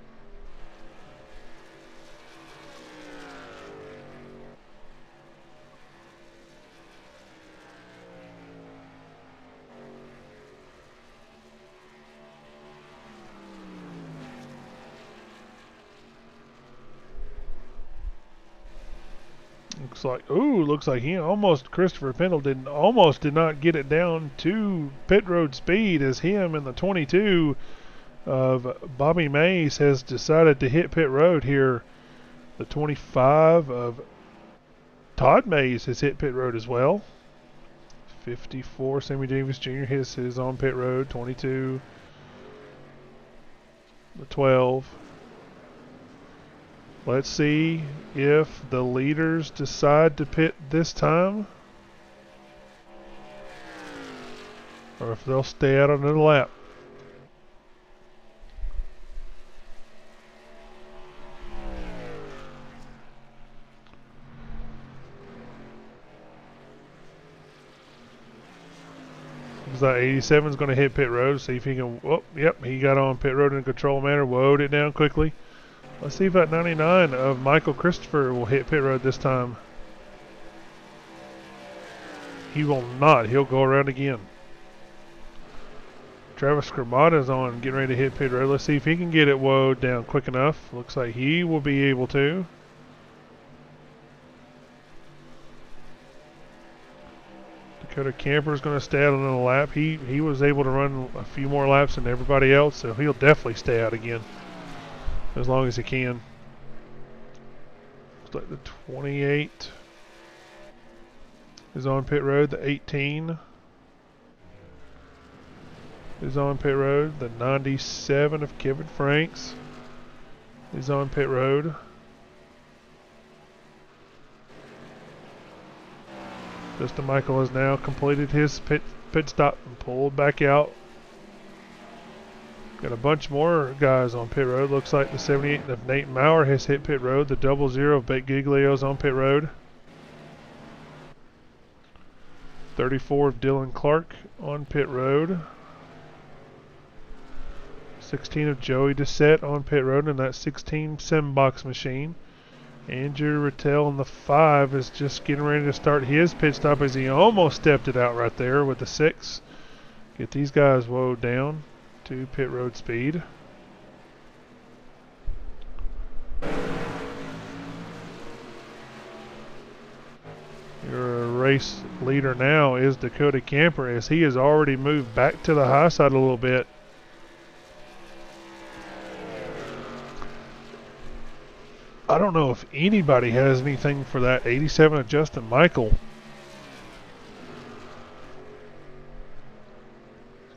Looks like he Christopher Pendle did not get it down to pit road speed, as him and the 22 of Bobby Mays has decided to hit pit road here. The 25 of Todd Mays has hit pit road as well. 54 Sammy Davis Jr. hits his on pit road. 22, the 12. Let's see if the leaders decide to pit this time, or if they'll stay out another lap. Looks like 87 is going to hit pit road. See if he can. Oh, yep, he got on pit road in a control manner. Woed it down quickly. Let's see if that 99 of Michael Christopher will hit pit road this time. He will not. He'll go around again. Travis Scribata's on, getting ready to hit pit road. Let's see if he can get it woed down quick enough. Looks like he will be able to. Dakota Camper's going to stay out another lap. He was able to run a few more laps than everybody else, so he'll definitely stay out again as long as he can. Looks like the 28 is on pit road. The 18 is on pit road. The 97 of Kevin Franks is on pit road. Justin Michael has now completed his pit stop and pulled back out. Got a bunch more guys on pit road. Looks like the 78 of Nate Maurer has hit pit road. The 00 of Bate Giglio's on pit road. 34 of Dylan Clark on pit road. 16 of Joey Doucette on pit road in that 16 Simbox machine. Andrew Rattel in the 5 is just getting ready to start his pit stop as he almost stepped it out right there with the 6. Get these guys woed down to pit road speed. Your race leader now is Dakota Camper, as he has already moved back to the high side a little bit. I don't know if anybody has anything for that 87 of Justin Michael.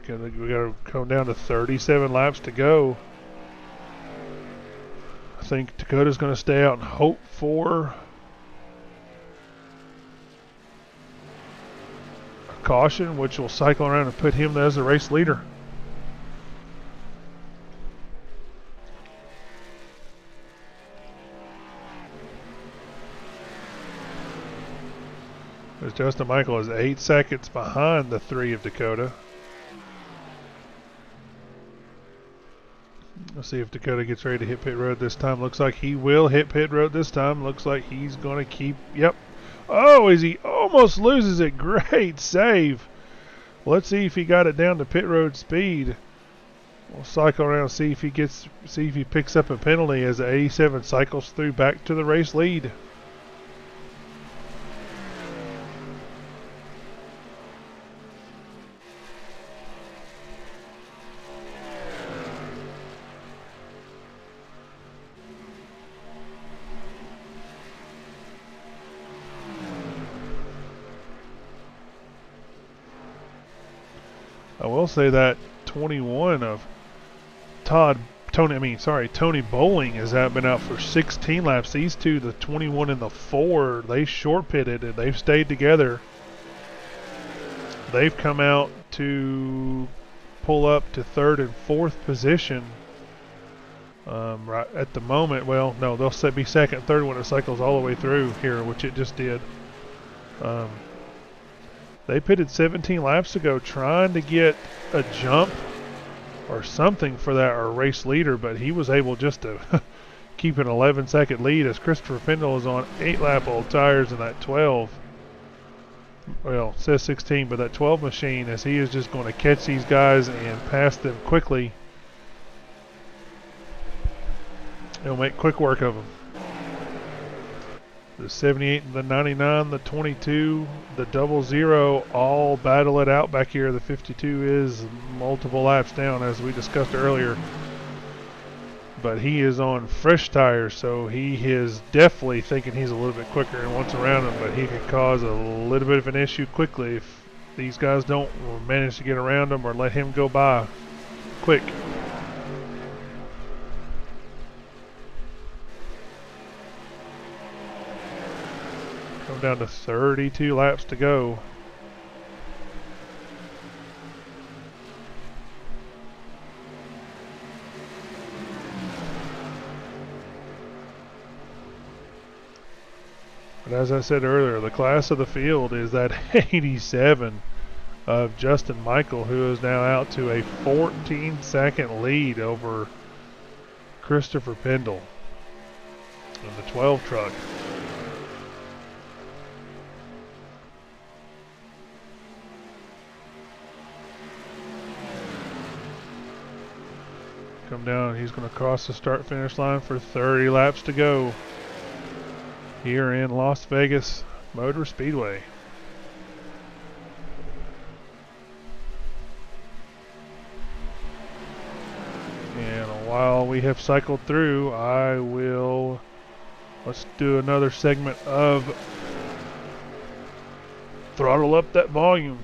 We got to come down to 37 laps to go. I think Dakota's going to stay out and hope for a caution, which will cycle around and put him as the race leader. As Justin Michael is 8 seconds behind the 3 of Dakota. Let's see if Dakota gets ready to hit pit road this time. Looks like he will hit pit road this time. Looks like he's going to keep, yep. Oh, as he almost loses it. Great save. Let's see if he got it down to pit road speed. We'll cycle around, see if he picks up a penalty as the 87 cycles through back to the race lead. I will say that 21 of Tony Bowling has been out for 16 laps. These two, the 21 and the 4, they short pitted and they've stayed together. They've come out to pull up to 3rd and 4th position right at the moment. Well, no, they'll be 2nd and 3rd when it cycles all the way through here, which it just did. They pitted 17 laps ago trying to get a jump or something for that, or race leader, but he was able just to keep an 11-second lead as Christopher Pendle is on 8-lap old tires in that 12. Well, it says 16, but that 12 machine, as he is just going to catch these guys and pass them quickly. He'll make quick work of them. The 78 and the 99, the 22, the 00 all battle it out back here. The 52 is multiple laps down, as we discussed earlier. But he is on fresh tires, so he is definitely thinking he's a little bit quicker and wants around him, but he can cause a little bit of an issue quickly if these guys don't manage to get around him or let him go by quick. Down to 32 laps to go. But as I said earlier, the class of the field is that 87 of Justin Michael, who is now out to a 14-second lead over Christopher Pendle in the 12 truck. Come down, he's going to cross the start finish line for 30 laps to go here in Las Vegas Motor Speedway. And while we have cycled through, let's do another segment of throttle up that volume.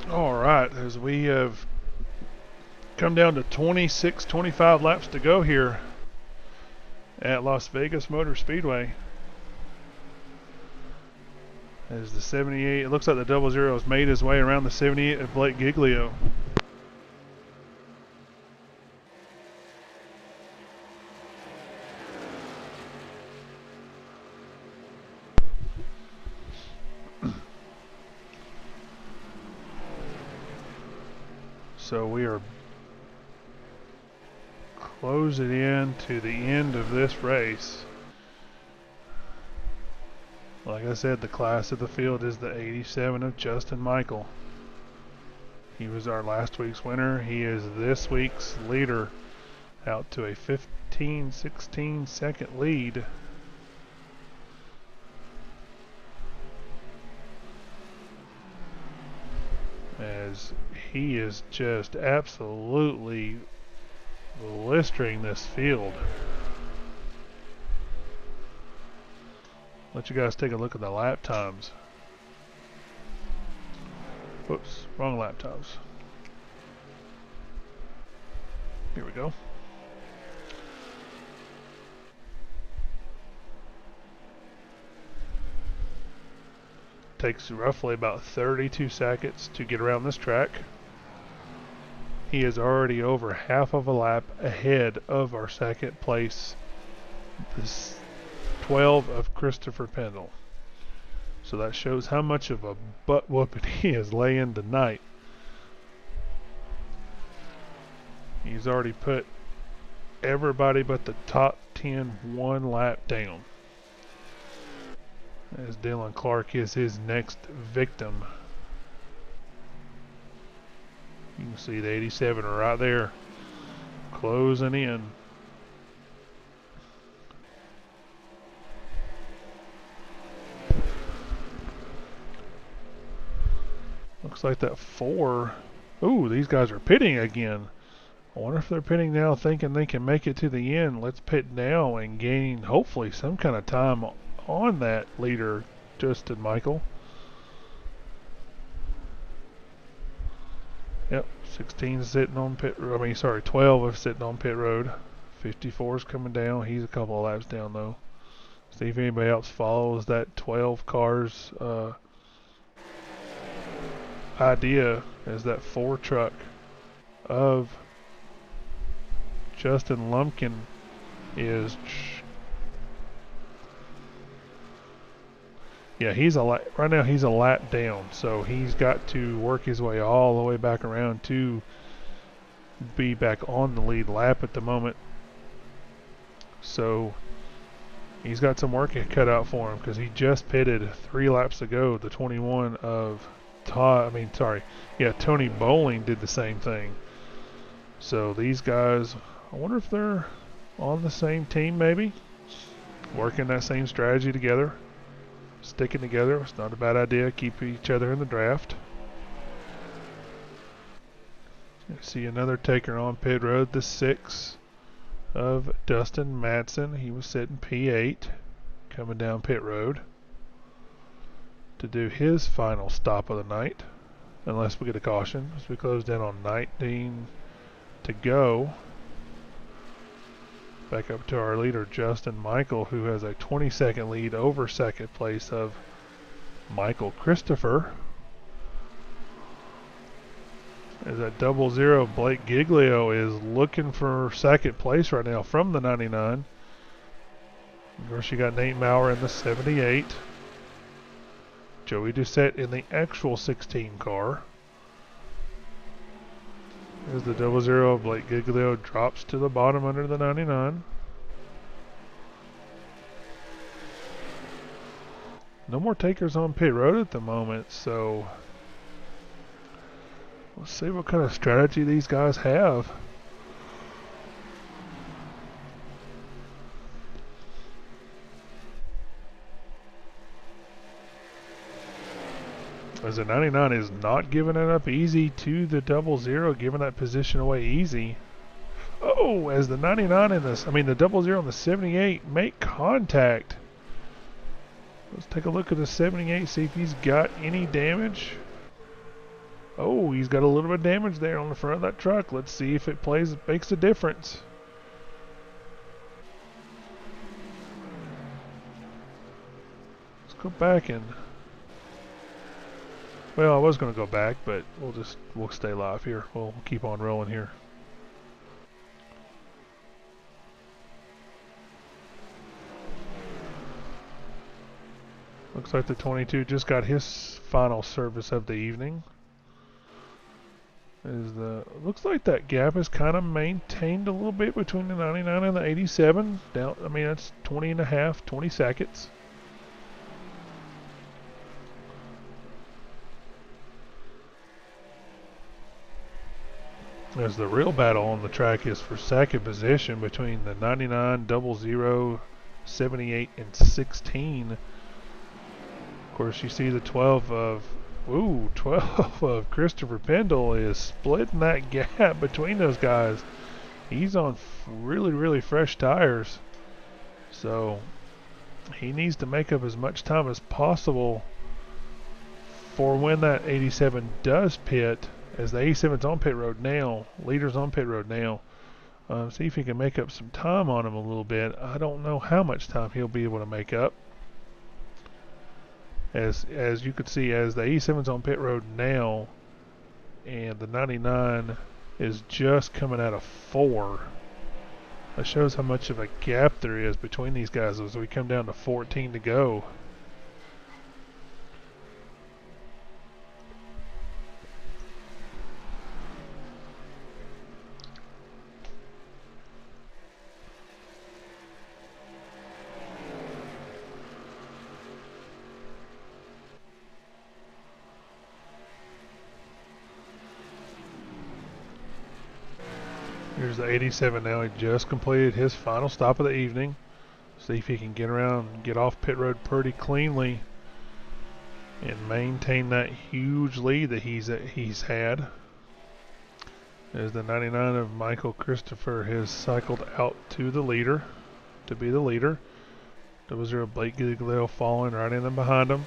Alright, as we have come down to 25 laps to go here at Las Vegas Motor Speedway. As the 78, it looks like the 00 has made his way around the 78 of Blake Giglio. So we are closing in to the end of this race. Like I said, the class of the field is the 87 of Justin Michael. He was our last week's winner. He is this week's leader, out to a 16 second lead. As he is just absolutely blistering this field. Let you guys take a look at the lap times. Whoops, wrong lap times. Here we go. Takes roughly about 32 seconds to get around this track. He is already over half of a lap ahead of our second place, this 12 of Christopher Pendle. So that shows how much of a butt whooping he is laying tonight. He's already put everybody but the top 10 one lap down, as Dylan Clark is his next victim. You can see the 87 are right there, closing in. Looks like that 4. Ooh, these guys are pitting again. I wonder if they're pitting now thinking they can make it to the end. Let's pit now and gain hopefully some kind of time on that leader, Justin Michael. Yep, 16 is sitting on pit. 12 is sitting on pit road. 54 is coming down. He's a couple of laps down though. See if anybody else follows that 12 cars idea, as that 4 truck of Justin Lumpkin is, yeah, right now he's a lap down, so he's got to work his way all the way back around to be back on the lead lap at the moment. So he's got some work cut out for him because he just pitted 3 laps ago. The 21 of Tony Bowling did the same thing. So these guys, I wonder if they're on the same team, maybe working that same strategy together, sticking together. It's not a bad idea. Keep each other in the draft. You see another taker on pit road, the 6 of Dustin Madsen. He was sitting P8 coming down pit road to do his final stop of the night, unless we get a caution, as we closed in on 19 to go. Back up to our leader, Justin Michael, who has a 20-second lead over second place of Michael Christopher. As that 00, Blake Giglio is looking for second place right now from the 99. Of course, you got Nate Maurer in the 78. Joey Doucette in the actual 16 car. As the 00, Blake Giglio drops to the bottom under the 99. No more takers on pit road at the moment, so let's see what kind of strategy these guys have. As the 99 is not giving it up easy to the 00, giving that position away easy. Oh, as the 99 and the 00 and the 78 make contact. Let's take a look at the 78, see if he's got any damage. Oh, he's got a little bit of damage there on the front of that truck. Let's see if it makes a difference. Let's go back and, well, I was going to go back, but we'll stay live here. We'll keep on rolling here. Looks like the 22 just got his final service of the evening. Looks like that gap is kind of maintained a little bit between the 99 and the 87. Down, that's 20 seconds. As the real battle on the track is for second position between the 99, 00, 78, and 16. Of course, you see the 12 of Christopher Pendle is splitting that gap between those guys. He's on really, really fresh tires. So he needs to make up as much time as possible for when that 87 does pit, as the 87's on pit road now, leader's on pit road now. See if he can make up some time on him a little bit. I don't know how much time he'll be able to make up. As you can see, as the 87's on pit road now, and the 99 is just coming out of 4. That shows how much of a gap there is between these guys as we come down to 14 to go. Here's the 87 now. He just completed his final stop of the evening. See if he can get around and get off pit road pretty cleanly and maintain that huge lead that he's had. As the 99 of Michael Christopher has cycled out to the leader, to be the leader. 00 Blake Giglio following right in and behind him.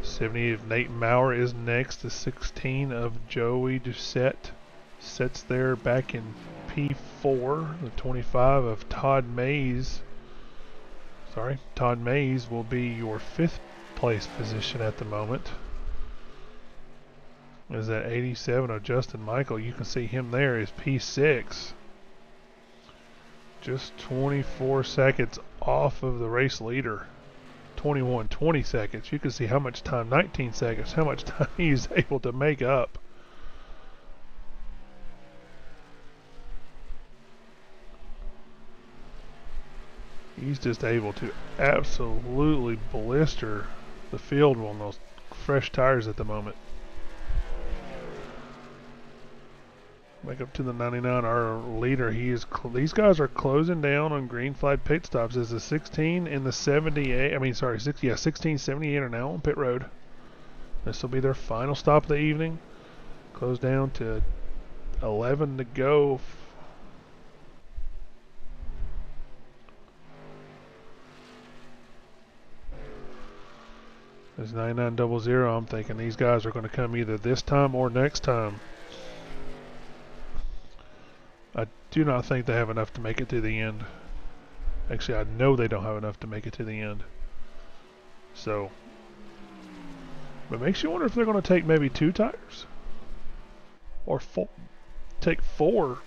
70 of Nate Maurer is next. The 16 of Joey Doucette sits there back in P4. The 25 of Todd Mays will be your 5th place position at the moment. is that 87 of Justin Michael. You can see him there is P6. Just 24 seconds off of the race leader. 20 seconds. You can see how much time, 19 seconds, how much time he's able to make up. He's just able to absolutely blister the field on those fresh tires at the moment. Back up to the 99, our leader. These guys are closing down on green flag pit stops as the 16 and the 78. 16, 78 are now on pit road. This will be their final stop of the evening. Close down to 11 to go. There's 9900. I'm thinking these guys are going to come either this time or next time. I do not think they have enough to make it to the end. Actually, I know they don't have enough to make it to the end. So, but it makes you wonder if they're going to take maybe 2 tires or take 4.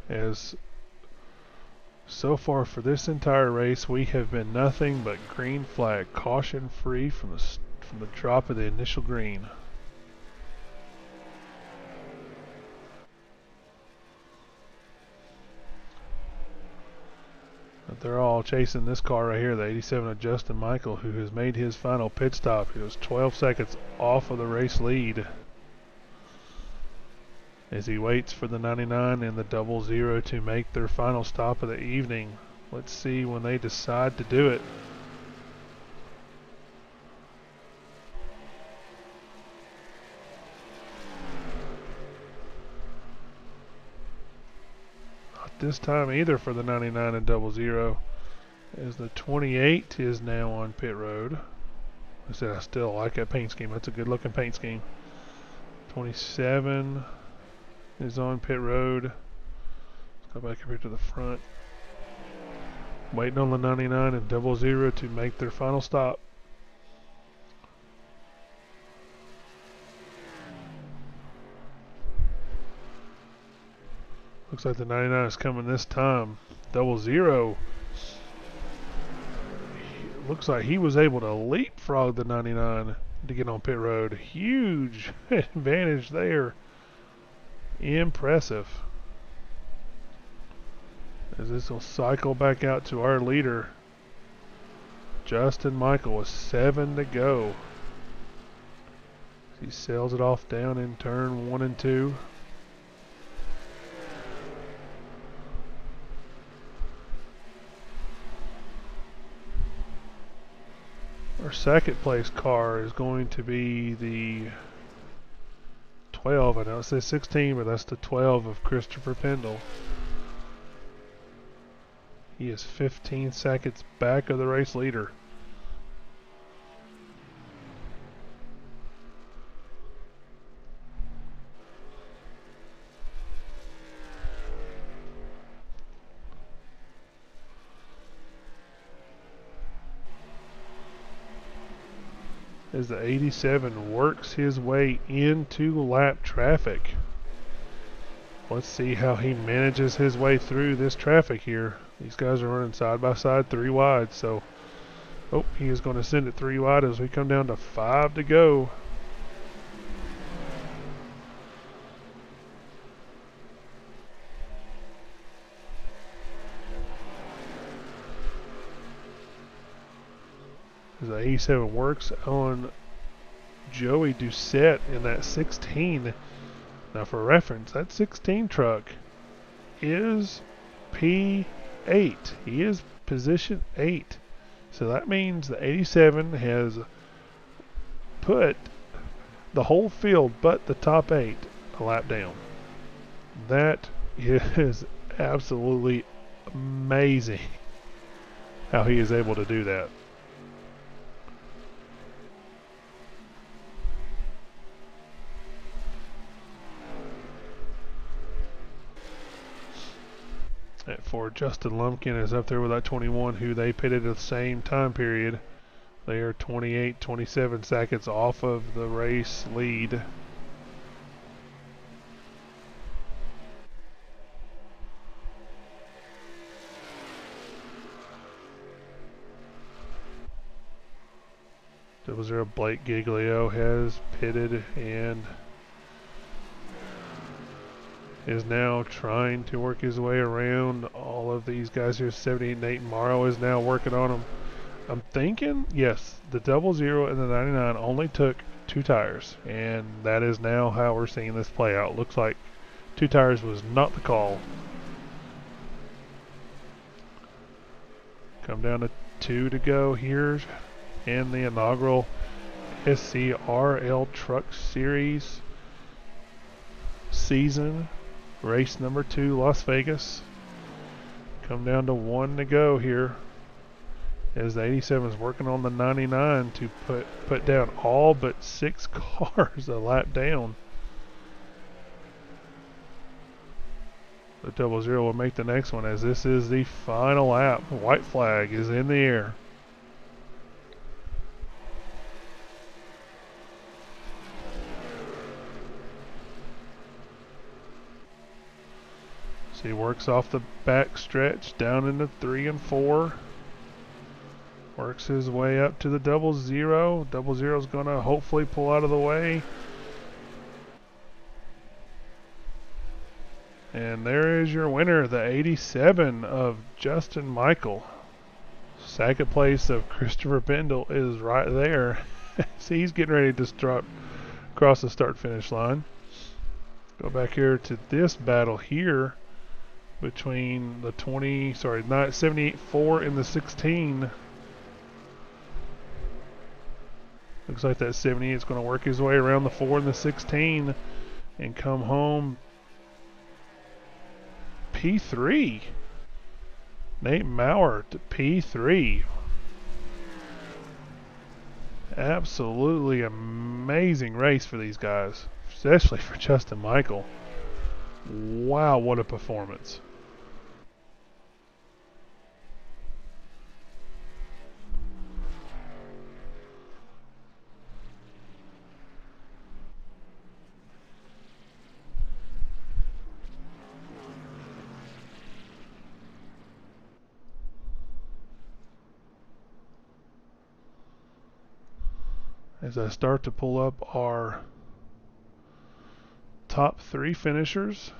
As so far for this entire race, we have been nothing but green flag, caution free from the drop of the initial green. But they're all chasing this car right here, the 87 of Justin Michael, who has made his final pit stop. He was 12 seconds off of the race lead as he waits for the 99 and the 00 to make their final stop of the evening. Let's see when they decide to do it. This time either for the 99 and 00, as the 28 is now on pit road. I said I still like that paint scheme. That's a good looking paint scheme. 27 is on pit road. Let's go back up here to the front. Waiting on the 99 and 00 to make their final stop. Looks like the 99 is coming this time. 00. Looks like he was able to leapfrog the 99 to get on pit road. Huge advantage there. Impressive. As this will cycle back out to our leader, Justin Michael, with 7 to go. He sails it off down in turn 1 and 2. Our second place car is going to be the 12. I know it says 16, but that's the 12 of Christopher Pendle. He is 15 seconds back of the race leader. As the 87 works his way into lap traffic. Let's see how he manages his way through this traffic here. These guys are running side by side, 3 wide, so he is going to send it 3 wide as we come down to 5 to go. As the 87 works on Joey Doucette in that 16. Now for reference, that 16 truck is P8. He is position 8. So that means the 87 has put the whole field but the top 8 a lap down. That is absolutely amazing how he is able to do that. For Justin Lumpkin is up there with that 21, who they pitted at the same time period. They're 28, 27 seconds off of the race lead. Blake Giglio has pitted and is now trying to work his way around all of these guys here. 78 Nate Morrow is now working on them. I'm thinking, yes, the 00 and the 99 only took 2 tires, and that is now how we're seeing this play out. Looks like 2 tires was not the call. Come down to 2 to go here in the inaugural SERL Truck Series season, race number 2, Las Vegas. Come down to 1 to go here as the 87 is working on the 99 to put down all but 6 cars a lap down. The 00 will make the next one as this is the final lap. White flag is in the air. So he works off the back stretch down into 3 and 4. Works his way up to the 00. 00 is going to hopefully pull out of the way. And there is your winner, the 87 of Justin Michael. Second place of Christopher Bendel is right there. See, he's getting ready to start across the start-finish line. Go back here to this battle here between the 78-4 and the 16. Looks like that 78 is going to work his way around the 4 and the 16 and come home P3. Nate Maurer to P3. Absolutely amazing race for these guys, especially for Justin Michael. Wow, what a performance. As I start to pull up our top 3 finishers.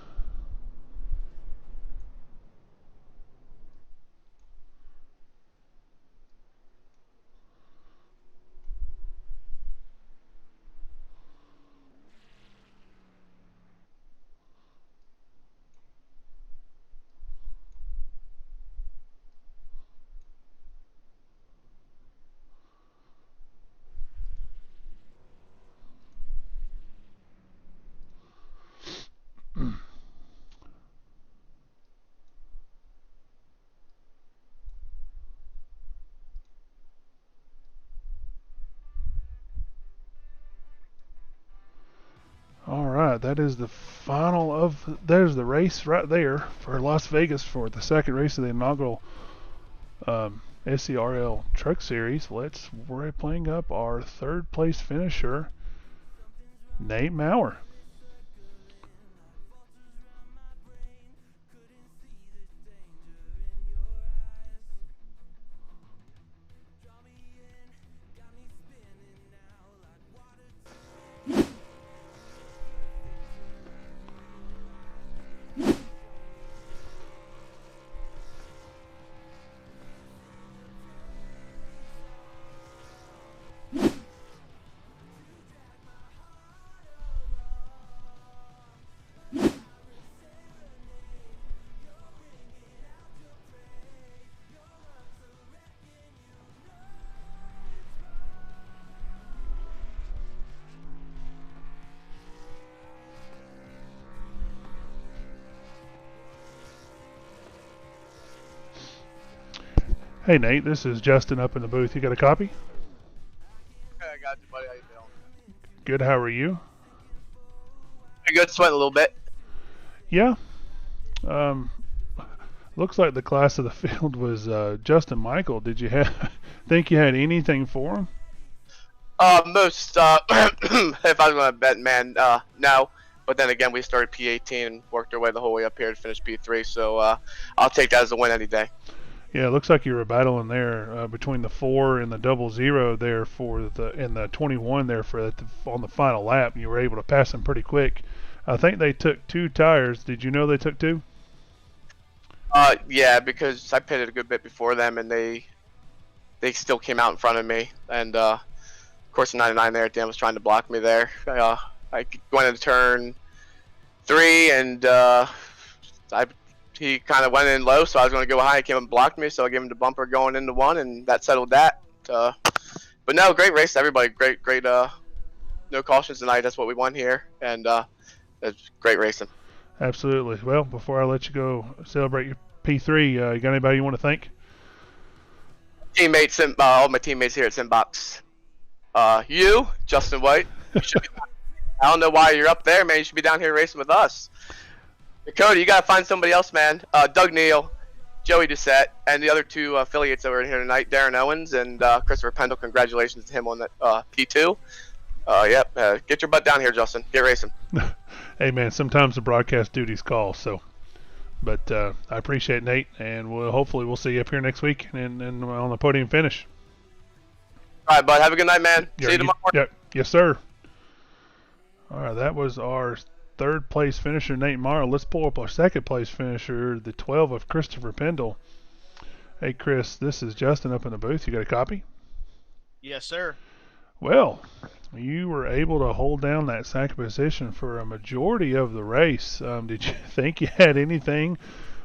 Alright, that is the final of, there's the race right there for Las Vegas for the second race of the inaugural SERL Truck Series. We're playing up our third place finisher, Nate Maurer. Hey Nate, this is Justin up in the booth. You got a copy? Hey, I got you, buddy. How you feeling? Good, how are you? Pretty good. Sweating a little bit. Yeah. A Looks like the class of the field was Justin Michael. Did you think you had anything for him? Most, if I was going to bet, man, no. But then again, we started P18 and worked our way the whole way up here to finish P3. So I'll take that as a win any day. Yeah, it looks like you were battling there between the 4 and the 00 there for the 21 there on the final lap. You were able to pass them pretty quick. I think they took 2 tires. Did you know they took 2? Yeah, because I pitted a good bit before them, and they still came out in front of me. And of course, the 99 there at the end was trying to block me there. I went into turn 3, and he kind of went in low, so I was going to go high. He came and blocked me, so I gave him the bumper going into 1, and that settled that. But no, great race, everybody. Great. No cautions tonight. That's what we won here, and it's great racing. Absolutely. Well, before I let you go celebrate your P3, you got anybody you want to thank? Teammates, all my teammates here at Simbox. You, Justin White. You should be, I don't know why you're up there, man. You should be down here racing with us. Dakota, you gotta find somebody else, man. Doug Neal, Joey Doucette, and the other 2 affiliates that were in here tonight, Darren Owens and Christopher Pendle. Congratulations to him on that P2. Yep. Get your butt down here, Justin. Get racing. Hey, man, sometimes the broadcast duties call, so. But I appreciate Nate, and hopefully we'll see you up here next week and on the podium finish. All right, bud. Have a good night, man. Yeah, see you tomorrow morning. Yeah, yes, sir. All right, that was our 3rd place finisher, Nate Morrow. Let's pull up our 2nd place finisher, the 12 of Christopher Pendle. Hey, Chris, this is Justin up in the booth. You got a copy? Yes, sir. Well, you were able to hold down that 2nd position for a majority of the race. Did you think you had anything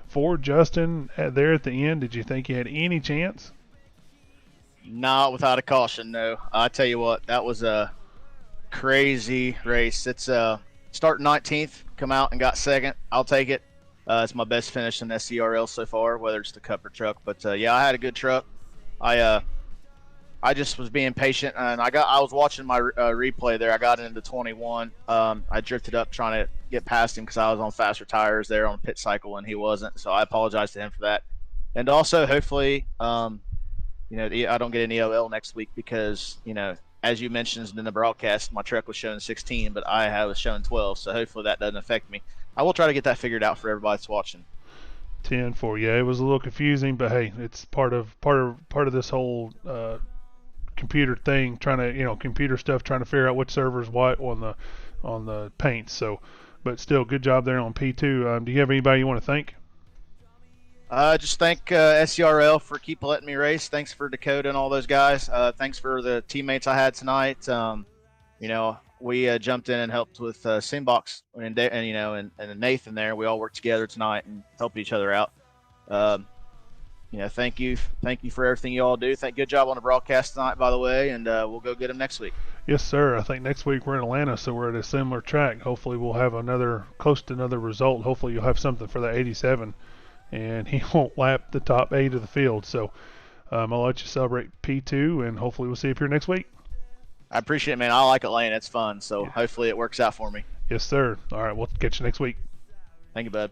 for Justin there at the end? Did you think you had any chance? Not without a caution, no. I tell you what, that was a crazy race. It's starting 19th, come out and got 2nd. I'll take it. It's my best finish in SERL so far, whether it's the Cup or truck. But yeah, I had a good truck. I just was being patient, and I was watching my replay there. I got into 21. I drifted up trying to get past him because I was on faster tires there on pit cycle, and he wasn't. So I apologize to him for that. And also, hopefully, I don't get an EOL next week because, as you mentioned in the broadcast, my truck was showing 16, but I was showing 12. So hopefully that doesn't affect me. I will try to get that figured out for everybody that's watching. 10-4. Yeah, it was a little confusing, but hey, it's part of this whole computer thing, computer stuff, trying to figure out which server's what on the paint. So, but still, good job there on P2. Do you have anybody you want to thank? Just thank SERL for keep letting me race. Thanks for Dakota and all those guys. Thanks for the teammates I had tonight. We jumped in and helped with Simbox and Nathan there. We all worked together tonight and helped each other out. Thank you for everything you all do. Good job on the broadcast tonight, by the way, and we'll go get them next week. Yes, sir. I think next week we're in Atlanta, so we're at a similar track. Hopefully we'll have close to another result. Hopefully you'll have something for that 87, and he won't lap the top 8 of the field. So I'll let you celebrate P2, and hopefully we'll see you up here next week. I appreciate it, man. I like Atlanta. It's fun, so hopefully it works out for me. Yes, sir. All right, we'll catch you next week. Thank you, bud.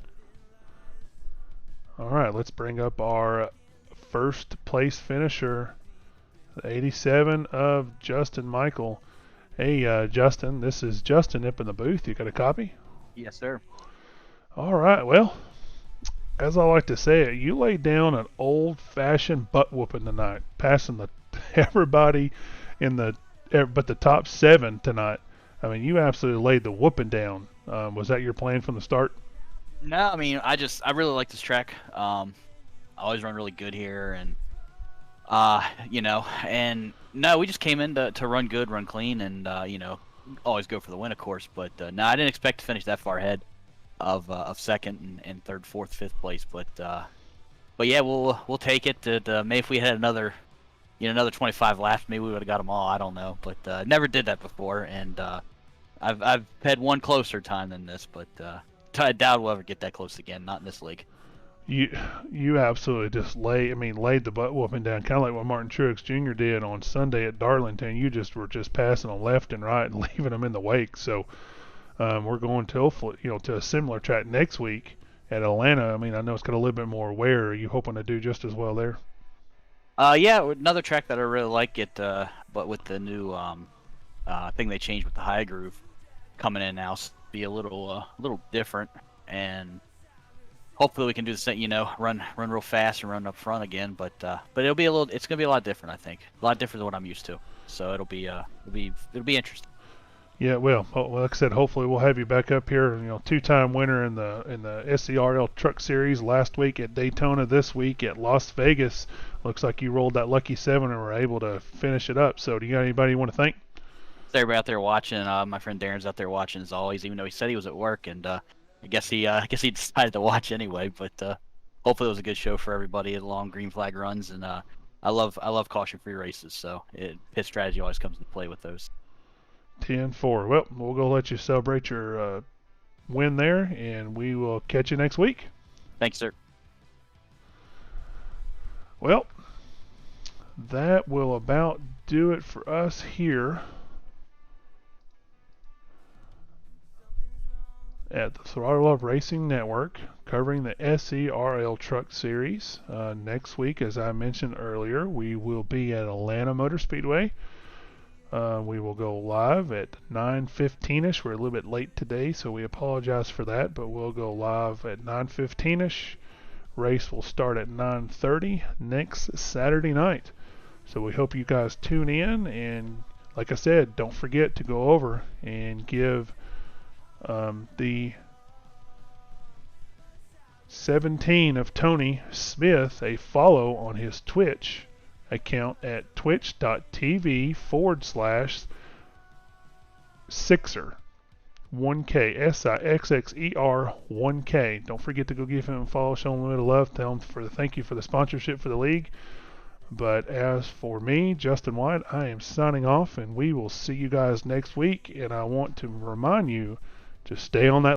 All right, let's bring up our 1st place finisher, the 87 of Justin Michael. Hey, Justin, this is Justin up in the booth. You got a copy? Yes, sir. All right, well, as I like to say it, you laid down an old-fashioned butt whooping tonight, passing everybody but the top 7 tonight. I mean, you absolutely laid the whooping down. Was that your plan from the start? No, I mean, I really like this track. I always run really good here, and and no, we just came in to run good, run clean, and always go for the win, of course. But no, I didn't expect to finish that far ahead of 2nd and 3rd, 4th, 5th place. But yeah, we'll take it. Maybe if we had another 25 laps, maybe we would have got them all. I don't know, but never did that before, and I've had one closer time than this, but I doubt we'll ever get that close again. Not in this league. You absolutely just laid the butt whooping down, kind of like what Martin Truex Jr. did on Sunday at Darlington. You were just passing them left and right and leaving them in the wake. So we're going to a similar track next week, at Atlanta, I mean, I know it's got a little bit more wear. Are you hoping to do just as well there? Yeah, another track that I really like it, but with the new thing they changed with the high groove coming in now, be a little different, and hopefully we can do the same. Run real fast and run up front again. But it's gonna be a lot different. I think a lot different than what I'm used to. So it'll be interesting. Yeah, well, like I said, hopefully we'll have you back up here. Two-time winner in the SERL Truck Series last week at Daytona, this week at Las Vegas. Looks like you rolled that lucky 7 and were able to finish it up. So, do you got anybody you want to thank? Everybody out there watching. My friend Darren's out there watching as always, even though he said he was at work, and I guess he decided to watch anyway. But hopefully it was a good show for everybody at long green flag runs, and I love caution-free races. So pit strategy always comes into play with those. 10-4. Well, we'll go let you celebrate your win there, and we will catch you next week. Thanks, sir. Well, that will about do it for us here at the Throttle Up Racing Network, covering the SERL Truck Series. Next week, as I mentioned earlier, we will be at Atlanta Motor Speedway. We will go live at 9:15ish. We're a little bit late today, so we apologize for that, but we'll go live at 9:15ish. Race will start at 9:30 next Saturday night. So we hope you guys tune in, and like I said, don't forget to go over and give the 17 of Tony Smith a follow on his Twitch account at twitch.tv/Sixer 1K SIXXER 1K. Don't forget to go give him a follow, show him a bit of love, tell him thank you for the sponsorship for the league. But as for me, Justin White, I am signing off, and we will see you guys next week. And I want to remind you to stay on that